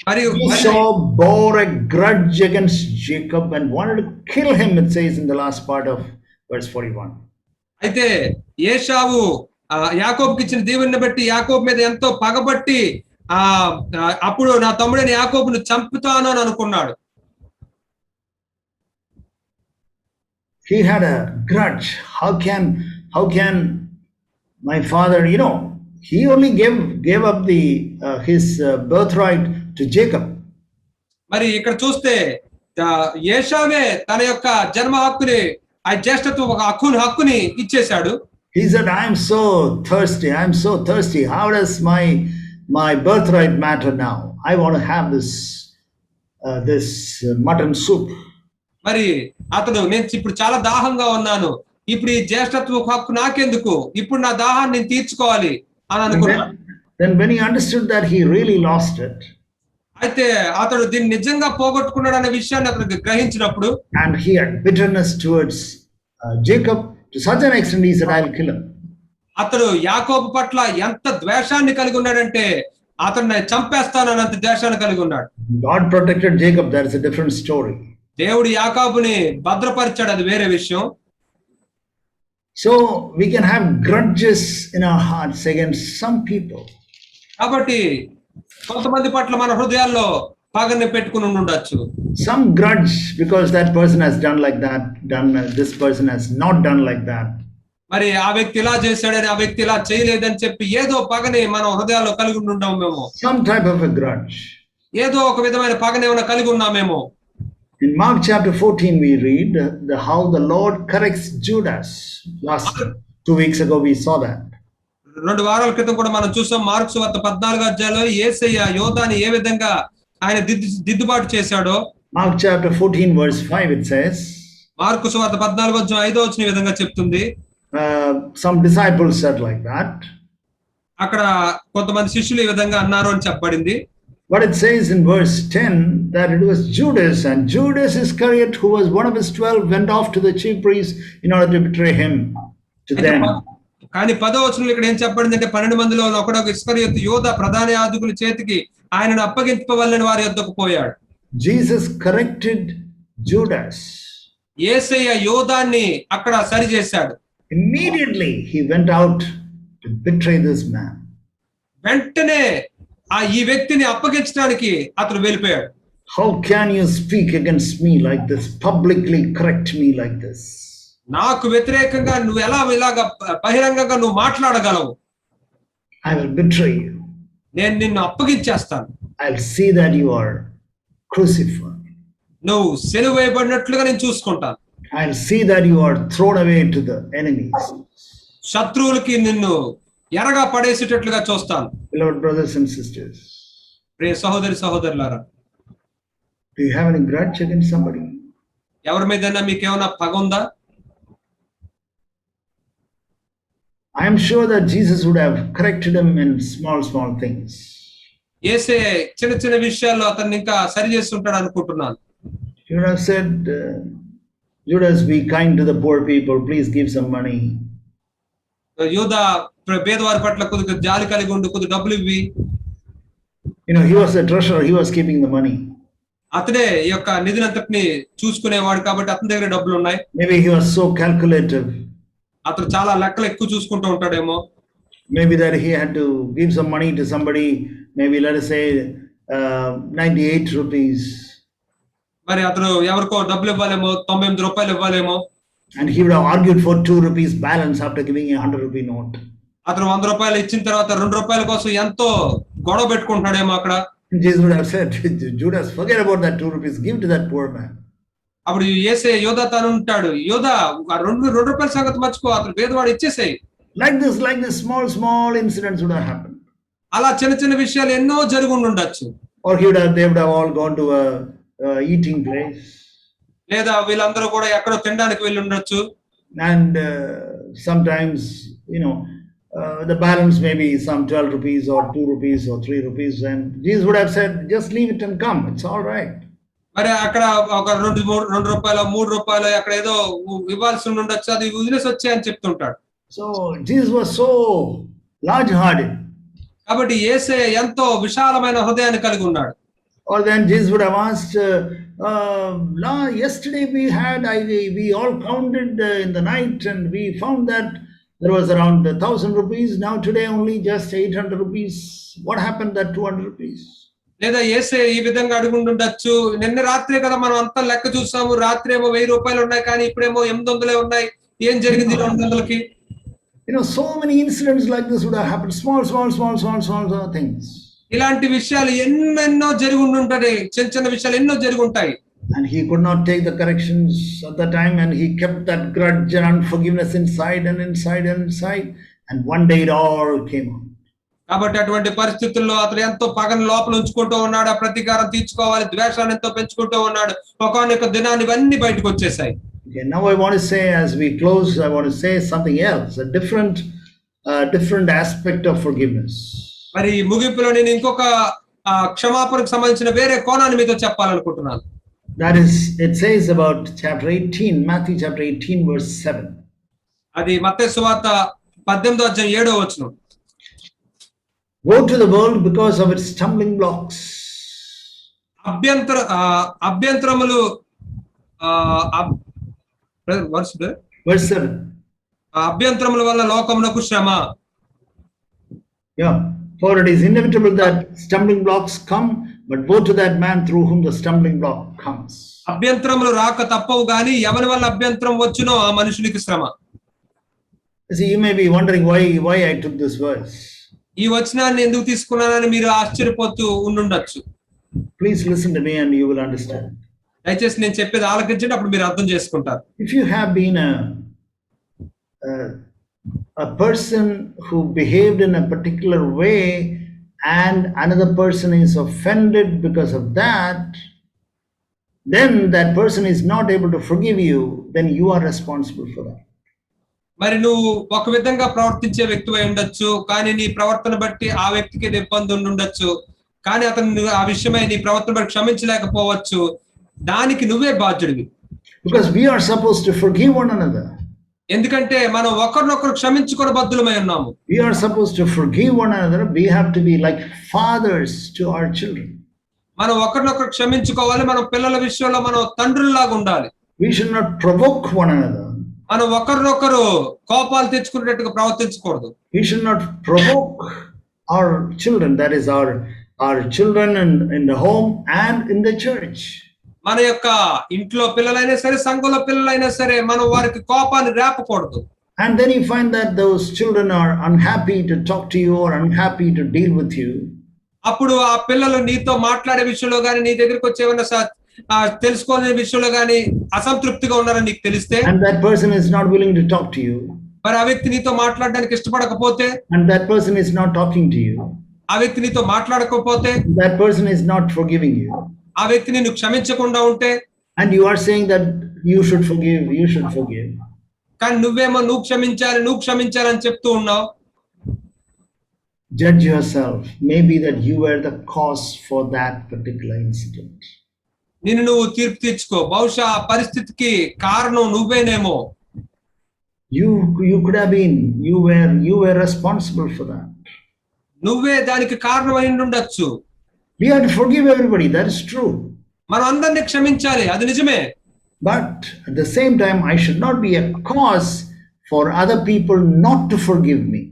మరియు Esau bore a grudge against Jacob and wanted to kill him, it says in the last part of verse 41. అయితే ఏశావు యాకోబుకి ఇచ్చిన దీవెనని బట్టి యాకోబు మీద ఎంతో పగబట్టి అప్పుడు నా తమ్ముడైన యాకోబును చంపుతాను అని అనుకున్నాడు. He had a grudge. How can my father, he only gave up his birthright to Jacob. మరి ఇక్కడ చూస్తే ఏశావే తన యొక్క జన్మ హక్కుని ఆ జ్యేష్ఠత్వ హక్కుని ఇచ్చేశాడు. He said, I am so thirsty. How does my birthright matter now? I want to have this mutton soup. మరి అతడు నేను ఇప్పుడు చాలా దాహంగా ఉన్నాను, ఇప్పుడు ఈ జ్యేష్ఠత్వ హక్కు నాకెందుకు, ఇప్పుడు నా దాహాన్ని నేను తీర్చుకోవాలి అని అనుకున్నాడు. Then when he understood that, he really lost it. అయితే అతడు దీన్ని నిజంగా పోగొట్టుకున్నాడు అనే విషయాన్ని అతను గ్రహించినప్పుడు, and he had bitterness towards Jacob to such an extent he said, I'll kill him. అతడు యాకోబు పట్ల ఎంత ద్వేషాన్ని కలిగి ఉన్నాడంటే అతన్ని చంపేస్తానని అంత ద్వేషాన్ని కలిగి ఉన్నాడు. God protected Jacob, that is a different story. దేవుడు యాకోబుని భద్రపరిచాడు, అది వేరే విషయం. So we can have grudges in our hearts against some people. కాబట్టి కొంతమంది పట్ల మన హృదయాల్లో పగని పెట్టుకుని ఉండొచ్చు. Some grudge because that person has done like that, this person has not done like that. మరి ఆ వ్యక్తి ఇలా చేశాడని, ఆ వ్యక్తి ఇలా చేయలేదని చెప్పి ఏదో పగని మనం హృదయాల్లో కలిగి ఉంటాము మేము. Some type of a grudge. ఏదో ఒక విధమైన పగని ఏమైనా కలిగి ఉన్నామేమో. In Mark chapter 14 we read how the Lord corrects Judas. Last 2 weeks ago we saw that. 2 వారాల క్రితం కూడా మనం చూసాం మార్కు సువార్త 14వ అధ్యాయంలో యేసయ్య యోధాని ఏ విధంగా ఆయన దిద్దుబాటు చేశాడో. Mark chapter 14 verse 5 it says. Mark సువార్త 14వ అధ్యాయం 5వ వచనం ఈ విధంగా చెప్తుంది. Some disciples said like that. అక్కడ కొంతమంది శిష్యులు ఈ విధంగా అన్నారు అని చెప్పబడింది. But it says in verse 10 that it was Judas, and Judas Iscariot, who was one of his 12, went off to the chief priests in order to betray him to them. కానీ 10వ వచనంలో ఇక్కడ ఏం చెప్పబడింది అంటే 12 మందిలో ఒకడు ఇస్కరియోతు యోధ ప్రధాన యాజకుల చేతికి ఆయనను అప్పగింపవలెనని వారి యొద్దకు పోయాడు. Jesus corrected Judas. యేసయ్య యోధాన్ని అక్కడ సరి చేశాడు. Immediately he went out to betray this man. వెంటనే ఈ వ్యక్తిని అప్పగించడానికి అతను వెళ్ళిపోయాడు. How can you speak against me like this, publicly correct me like this? నాకు వ్యతిరేకంగా నువ్వు ఇలాగ బహిరంగంగా నువ్వు మాట్లాడగలవు? I will betray you. నేను నిన్ను అప్పగించేస్తాను. I'll see that you are crucified. నువ్వు సిలువ వేయబడినట్లుగా నేను చూసుకుంటాను. I'll see that you are thrown away to the enemies. శత్రువులకి నిన్ను ఎరగా పడేసేటట్లుగా చూస్తాను. Beloved brothers and sisters, ప్రియ సహోదరి సహోదరులారా, do you have any grudge against somebody? ఎవరి మీదైనా మీకేమైనా పగ ఉందా? I am sure that Jesus would have corrected him in small things. యేసే చిన్న చిన్న విషయాల్లో అతన్ని ఇంకా సరి చేసి ఉంటాడు అనుకుంటున్నాను. He would have said, Judas, be kind to the poor people, please give some money. యూదా పేదవారి పట్ల కొద్దిగా జాలి కలిగి ఉండి కొద్ది డబ్బులు ఇవ్వి. He was the treasurer, he was keeping the money. అతడే ఈ యొక్క నిధినంతటిని చూసుకునేవాడు కాబట్టి అతని దగ్గర డబ్బులు ఉన్నాయి. Maybe he was so calculative. అతను చాలా లెక్కలు ఎక్కువ చూసుకుంటూ ఉంటాడేమో. Maybe that he had to give some money to somebody, maybe let us say 98 rupees. మరి అతను ఎవరికో డబ్బులు ఇవ్వాలేమో, 98 రూపాయలు ఇవ్వాలేమో. And he would have argued for 2 rupees balance after giving a 100 rupee note. అతను 100 రూపాయలు ఇచ్చిన తర్వాత 2 రూపాయల కోసం ఎంతో గొడవ పెట్టుకుంటున్నాడేమో అక్కడ. Jesus would have said, Judas, forget about that 2 rupees, give to that poor man. అప్పుడు యేసయ్య యోధాతో ఉంటాడు, యోధా ఆ రెండు రూపాయల సంగతి మర్చిపో, అతను పేదవాడు ఇచ్చేసేయి. Like this, small incidents would have happened. అలా చిన్న విషయాలు ఎన్నో జరిగి ఉండొచ్చు. Or they would have all gone to a eating place. లేదా వీళ్ళందరూ కూడా ఎక్కడో తినడానికి వెళ్ళి ఉండొచ్చు. And sometimes, the balance may be some 12 rupees or 2 rupees or 3 rupees. And Jesus would have said, just leave it and come. It's all right. మరి అక్కడ ఒక 2 రూపాయలు 3 రూపాయలు అక్కడ ఏదో ఇవ్వాల్సి ఉండొచ్చు, అది వదిలేసి వచ్చాయని చెప్తుంటాడు. So Jesus was so large-hearted. కాబట్టి యేసయ్య ఎంతో విశాలమైన హృదయాన్ని కలిగి ఉన్నాడు. Or then Jesus would have asked, yesterday we all counted in the night and we found that there was around 1,000 rupees. Now today only just 800 rupees. What happened that 200 rupees? లేదా యేసయ్య ఈ విధంగా అడుగుండొచ్చు, నిన్న రాత్రే కదా మనం అంతా లెక్క చూసాము, రాత్రి ఏమో 1000 రూపాయలు ఉన్నాయి కానీ ఇప్పుడేమో 800 ఉన్నాయి, ఏం జరిగింది 200కి? So many incidents like this would have happened. Small things. ఇలాంటి విషయాలు ఎన్నెన్నో జరిగి ఉంటుంటాయి, చిన్న విషయాలు ఎన్నో జరిగి ఉంటాయి. And he could not take the corrections at the time, and he kept that grudge and unforgiveness inside. And one day it all came out. కాబట్టి అటువంటి పరిస్థితుల్లో అతను ఎంతో పగని లోపల ఉంచుకుంటూ ఉన్నాడు, ఆ ప్రతీకారం తీర్చుకోవాలి, ద్వేషాన్ని ఎంతో పెంచుకుంటూ ఉన్నాడు. ఒకానొక దినాన్ని ఇవన్నీ బయటకు వచ్చేసాయి. Okay, now I want to say, as we close, I want to say something else, a different aspect of forgiveness. మరి ముగింపులో నేను ఇంకొక క్షమాపణకు సంబంధించిన వేరే కోణాన్ని మీతో చెప్పాలనుకుంటున్నాను. That is, it says about chapter 18, Matthew chapter 18, verse 7. అది మత్తయి సువార్త 18వ అధ్యాయం 7వ వచనం. Woe to the world because of its stumbling blocks. అభ్యంతరములు Verse 7. అభ్యంతరముల వల్ల లోకమునకు శ్రమ. Yeah, for it is inevitable that stumbling blocks come, but woe to that man through whom the stumbling block comes. అభ్యంతరములు రాక తప్పవు గాని ఎవరి వల్ల అభ్యంతరం వచ్చునో ఆ మనుషునికి శ్రమ. See, you may be wondering why I took this verse. ఈ వచనాన్ని ఎందుకు తీసుకున్నానని మీరు ఆశ్చర్యపోతూ ఉండుండొచ్చు. Please listen to me and you will understand. దయచేసి నేను చెప్పేది ఆలకించండి, అప్పుడు మీరు అర్థం చేసుకుంటారు. If you have been a person who behaved in a particular way and another person is offended because of that, then that person is not able to forgive you, then you are responsible for that. మరి నువ్వు ఒక విధంగా ప్రవర్తించే వ్యక్తివై ఉండొచ్చు, కానీ నీ ప్రవర్తన బట్టి ఆ వ్యక్తికి ఇబ్బంది ఉండొచ్చు, కానీ అతను ఆ విషయమై నీ ప్రవర్తన బట్టి క్షమించలేకపోవచ్చు. దానికి నువ్వే బాధ్యుడివి. Because we are supposed to forgive one another. ఎందుకంటే మనం ఒకరినొకరు క్షమించుకునే బద్దులమై ఉన్నాము. We are supposed to forgive one another. We have to be like fathers to our children. మనం ఒకరినొకరు క్షమించుకోవాలి. మనం పిల్లల విషయంలో మనం తండ్రుల్లాగా ఉండాలి. We should not provoke one another. మనం ఒకరినొకరు కోపాలు తెచ్చుకునేట్టుగా ప్రవర్తించకూడదు. We should not provoke our children, that is our children in the home and in the church. మన యొక్క ఇంట్లో పిల్లలైనా సరే, సంఘంలో పిల్లలైనా సరే, మనం వారికి కోపాన్ని రేపకూడదు. And then you find that those children are unhappy to talk to you or unhappy to deal with you. అప్పుడు ఆ పిల్లలు నీతో మాట్లాడే విషయంలో గాని, నీ దగ్గరికి వచ్చే ఏమైనా తెలుసుకోవాలనే విషయంలో గాని అసంతృప్తిగా ఉన్నారని నీకు తెలిస్తే, and that person is not willing to talk to you, మరి ఆ వ్యక్తి నీతో మాట్లాడడానికి ఇష్టపడకపోతే, and that person is not talking to you, ఆ వ్యక్తి నీతో మాట్లాడకపోతే, that person is not forgiving you, ఆ వ్యక్తిని నువ్వు క్షమించకుండా ఉంటే, and you are saying that you should forgive, కానీ నువ్వేమో నువ్వు క్షమించాలి అని చెప్తూ ఉన్నావు. Judge yourself. Maybe that you were the cause for that particular incident. నిన్ను నువ్వు తీర్పు తీర్చుకో. బహుశా ఆ పరిస్థితికి కారణం నువ్వేనేమో. You could have been. You were responsible for that. నువ్వే దానికి కారణమై ఉండొచ్చు. We have to forgive everybody. That is true. మనం అందరినీ క్షమించాలి, అది నిజమే. But at the same time, I should not be a cause for other people not to forgive me.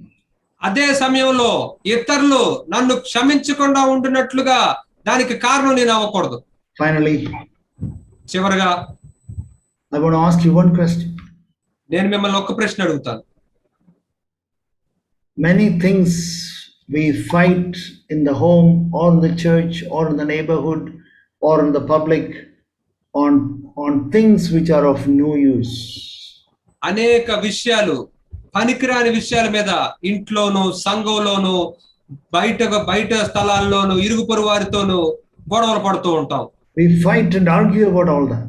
అదే సమయంలో ఇతరులు నన్ను క్షమించకుండా ఉంటున్నట్లుగా దానికి కారణం నేను అవ్వకూడదు. Finally, చివరగా I want to ask you one question. నేను మిమ్మల్ని ఒక ప్రశ్న అడుగుతాను. Many things We fight in the home or in the church or in the neighborhood or in the public on things which are of no use. అనేక విషయాలు, పనికిరాని విషయాల మీద ఇంట్లోను, సంఘంలోను, బయట స్థలాల్లోను, ఇరుగు పొరుగు వారితోనూ గొడవలు పడుతూ ఉంటాం. We fight and argue about all that.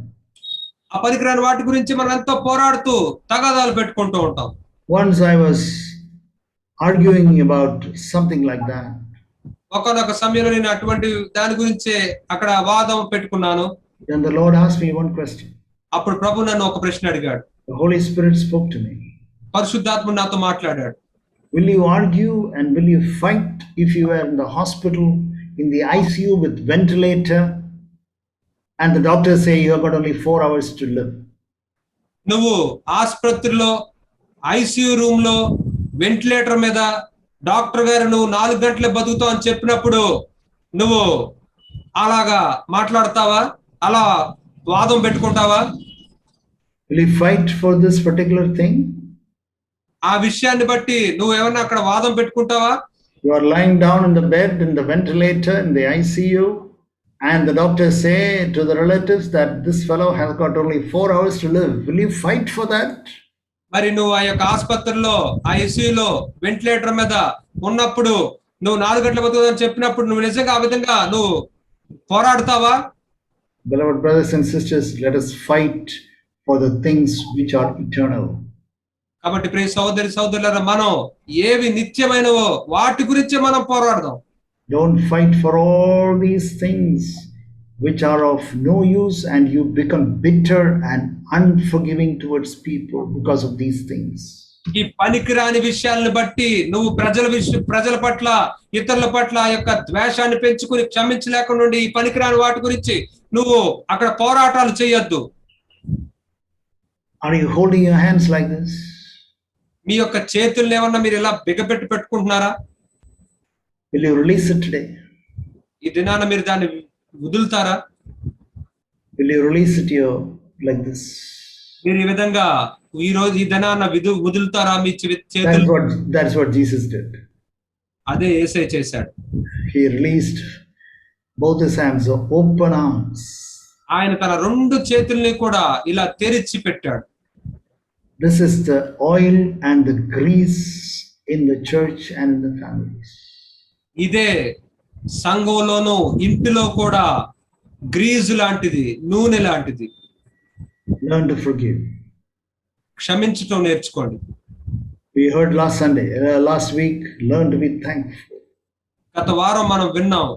ఆ పనికిరాని వాటి గురించి మనం ఎంతో పోరాడుతూ తగాదాలు పెట్టుకుంటూ ఉంటాం. Once I was arguing about something like that. ఒకానొక సమయంలో నేను అటువంటి దాని గురించే అక్కడ వాదం పెట్టుకున్నాను. Then the Lord asked me one question. అప్పుడు ప్రభు నన్ను ఒక ప్రశ్న అడిగాడు. The Holy Spirit spoke to me. పరిశుద్ధాత్ముడు నాతో మాట్లాడాడు. Will you argue and will you fight if you are in the hospital in the ICU with ventilator and the doctors say you have got only 4 hours to live? నువ్వు ఆసుపత్రిలో ICU room లో ventilator మీద doctor గారు నువ్వు 4 గంటలే బతుకుతావు అని చెప్పినప్పుడు నువ్వు అలాగా మాట్లాడతావా? అలా వాదం పెట్టుకుంటావా? Will you fight for this particular thing? ఆ విషయాన్ని బట్టి నువ్వు ఏమన్నా అక్కడ వాదం పెట్టుకుంటావా? You are lying down in the bed in the ventilator in the ICU and the doctors say to the relatives that this fellow has got only 4 hours to live. Will you fight for that? మరి నువ్వు ఆ యొక్క ఆసుపత్రిలో ఆ ఐసీయూలో ventilator మీద ఉన్నప్పుడు నువ్వు 4 గంటల బతుకుదని చెప్పినప్పుడు నువ్వు నిజంగా ఆ విధంగా నువ్వు పోరాడుతావా? Beloved brothers and sisters, let us fight for the things which are eternal. కాబట్టి ప్రియ సహోదరి సహోదరులారా, మనం ఏవి నిత్యమైనవో వాటి గురించి మనం పోరాడదాం. Don't fight for all these things which are of no use and you become bitter and unforgiving towards people because of these things. ఈ పనికిరాని విషయాలను బట్టి నువ్వు ప్రజల పట్ల, ఇతరుల పట్ల ఆ యొక్క ద్వేషాన్ని పెంచుకుని క్షమించలేకుండా ఉండి ఈ పనికిరాని వాటి గురించి నువ్వు అక్కడ పోరాటాలు చేయొద్దు. Are you holding your hands like this? మీ యొక్క చేతుల్ని ఏమన్నా మీరు ఇలా బిగపెట్టి పెట్టుకుంటున్నారా? Will you release it today? ఈ దినాన మీరు దాన్ని వదులుతారా? Will you release it like this? మీరు ఈ విధంగా ఈ రోజు ఈ దినాన వదులుతారా మీ చేతులు? That's what Jesus did. అదే యేసయ్య చేశాడు. He released both his hands, open arms. ఆయన తన 2 చేతుల్ని కూడా ఇలా తెరిచి పెట్టాడు. This is the oil and the grease in the church and in the families. ఇదే సంఘంలోను ఇంటిలో కూడా గ్రీజు లాంటిది, నూనె లాంటిది. Learn to forgive. క్షమించటం నేర్చుకోండి. We heard last week, learn to be thankful. గత వారం మనం విన్నాం,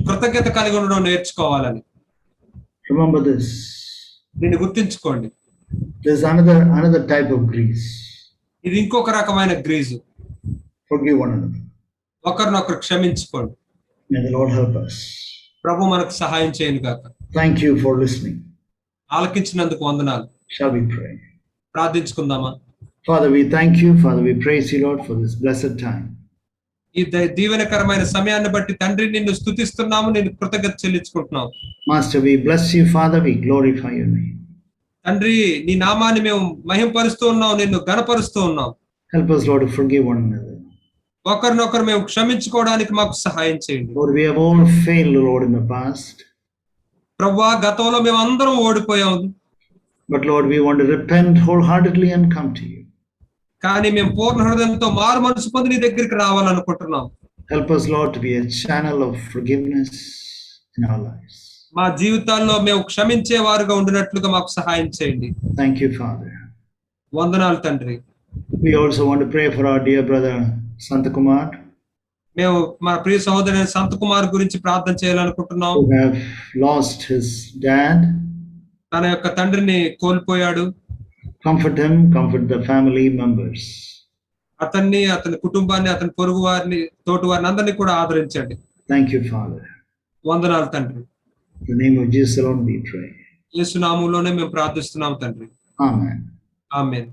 కృతజ్ఞత కలిగి ఉండడం నేర్చుకోవాలని. Remember this. దీన్ని గుర్తుంచుకోండి. There's another type of grease. ఇది ఇంకొక రకమైన గ్రీజు. Forgive one another. ఒకరినొకరు క్షమించుకోండి. May the Lord help us. ప్రభు మనకు సహాయం చేయను గాక. Thank you for listening. ఆలకించినందుకు వందనాలు. Shall we pray? ప్రార్థించుకుందామా? Father, we thank you. Father, we praise you, Lord, for this blessed time. ఈ దీవెనకరమైన సమయాన్ని బట్టి తండ్రి నిన్ను స్తుతిస్తున్నాము, నేను కృతజ్ఞత చెల్లించుకుంటున్నాం. Master, we bless you, Father, we glorify your name. తండ్రి, నీ నామాన్ని మేము మహింపరుస్తూ ఉన్నాం, నిన్ను ఘనపరుస్తూ ఉన్నాం. Help us, Lord, to forgive one another. ఒకరినొకరు మేము క్షమించుకోవడానికి మాకు సహాయం చేయండి. Lord, we have all failed, Lord, in the past. ప్రభువా, గతంలో మేము అందరం ఓడిపోయాం. But Lord, we want to repent wholeheartedly and come to you. కానీ మేము పూర్ణ హృదయంతో మారు మనసు పొంది నీ దగ్గరికి రావాలనుకుంటున్నాం. Help us, Lord, to be a channel of forgiveness in our lives. మా జీవితాల్లో మేము క్షమించే వారుగా ఉండినట్లుగా మాకు సహాయం చేయండి. Thank you, Father. వందనాలు తండ్రి. We also want to pray for our dear brother Santakumar, మేము మా ప్రియ సహోదరుడు సంతకుమార్ గురించి ప్రార్థన చేయాలనుకుంటున్నాం. who have lost his dad. తన యొక్క తండ్రిని కోల్పోయాడు. Comfort him, comfort the family members. అతన్ని, అతని కుటుంబాన్ని, అతని పొరుగు వారిని, తోటి వారిని అందరినీ కూడా ఆదరించండి. Thank you, Father. వందనాలు తండ్రి. In the name of Jesus alone we pray. యేసు నామములోనే మేము ప్రార్థిస్తున్నాం తండ్రి. Amen. ఆమేన్.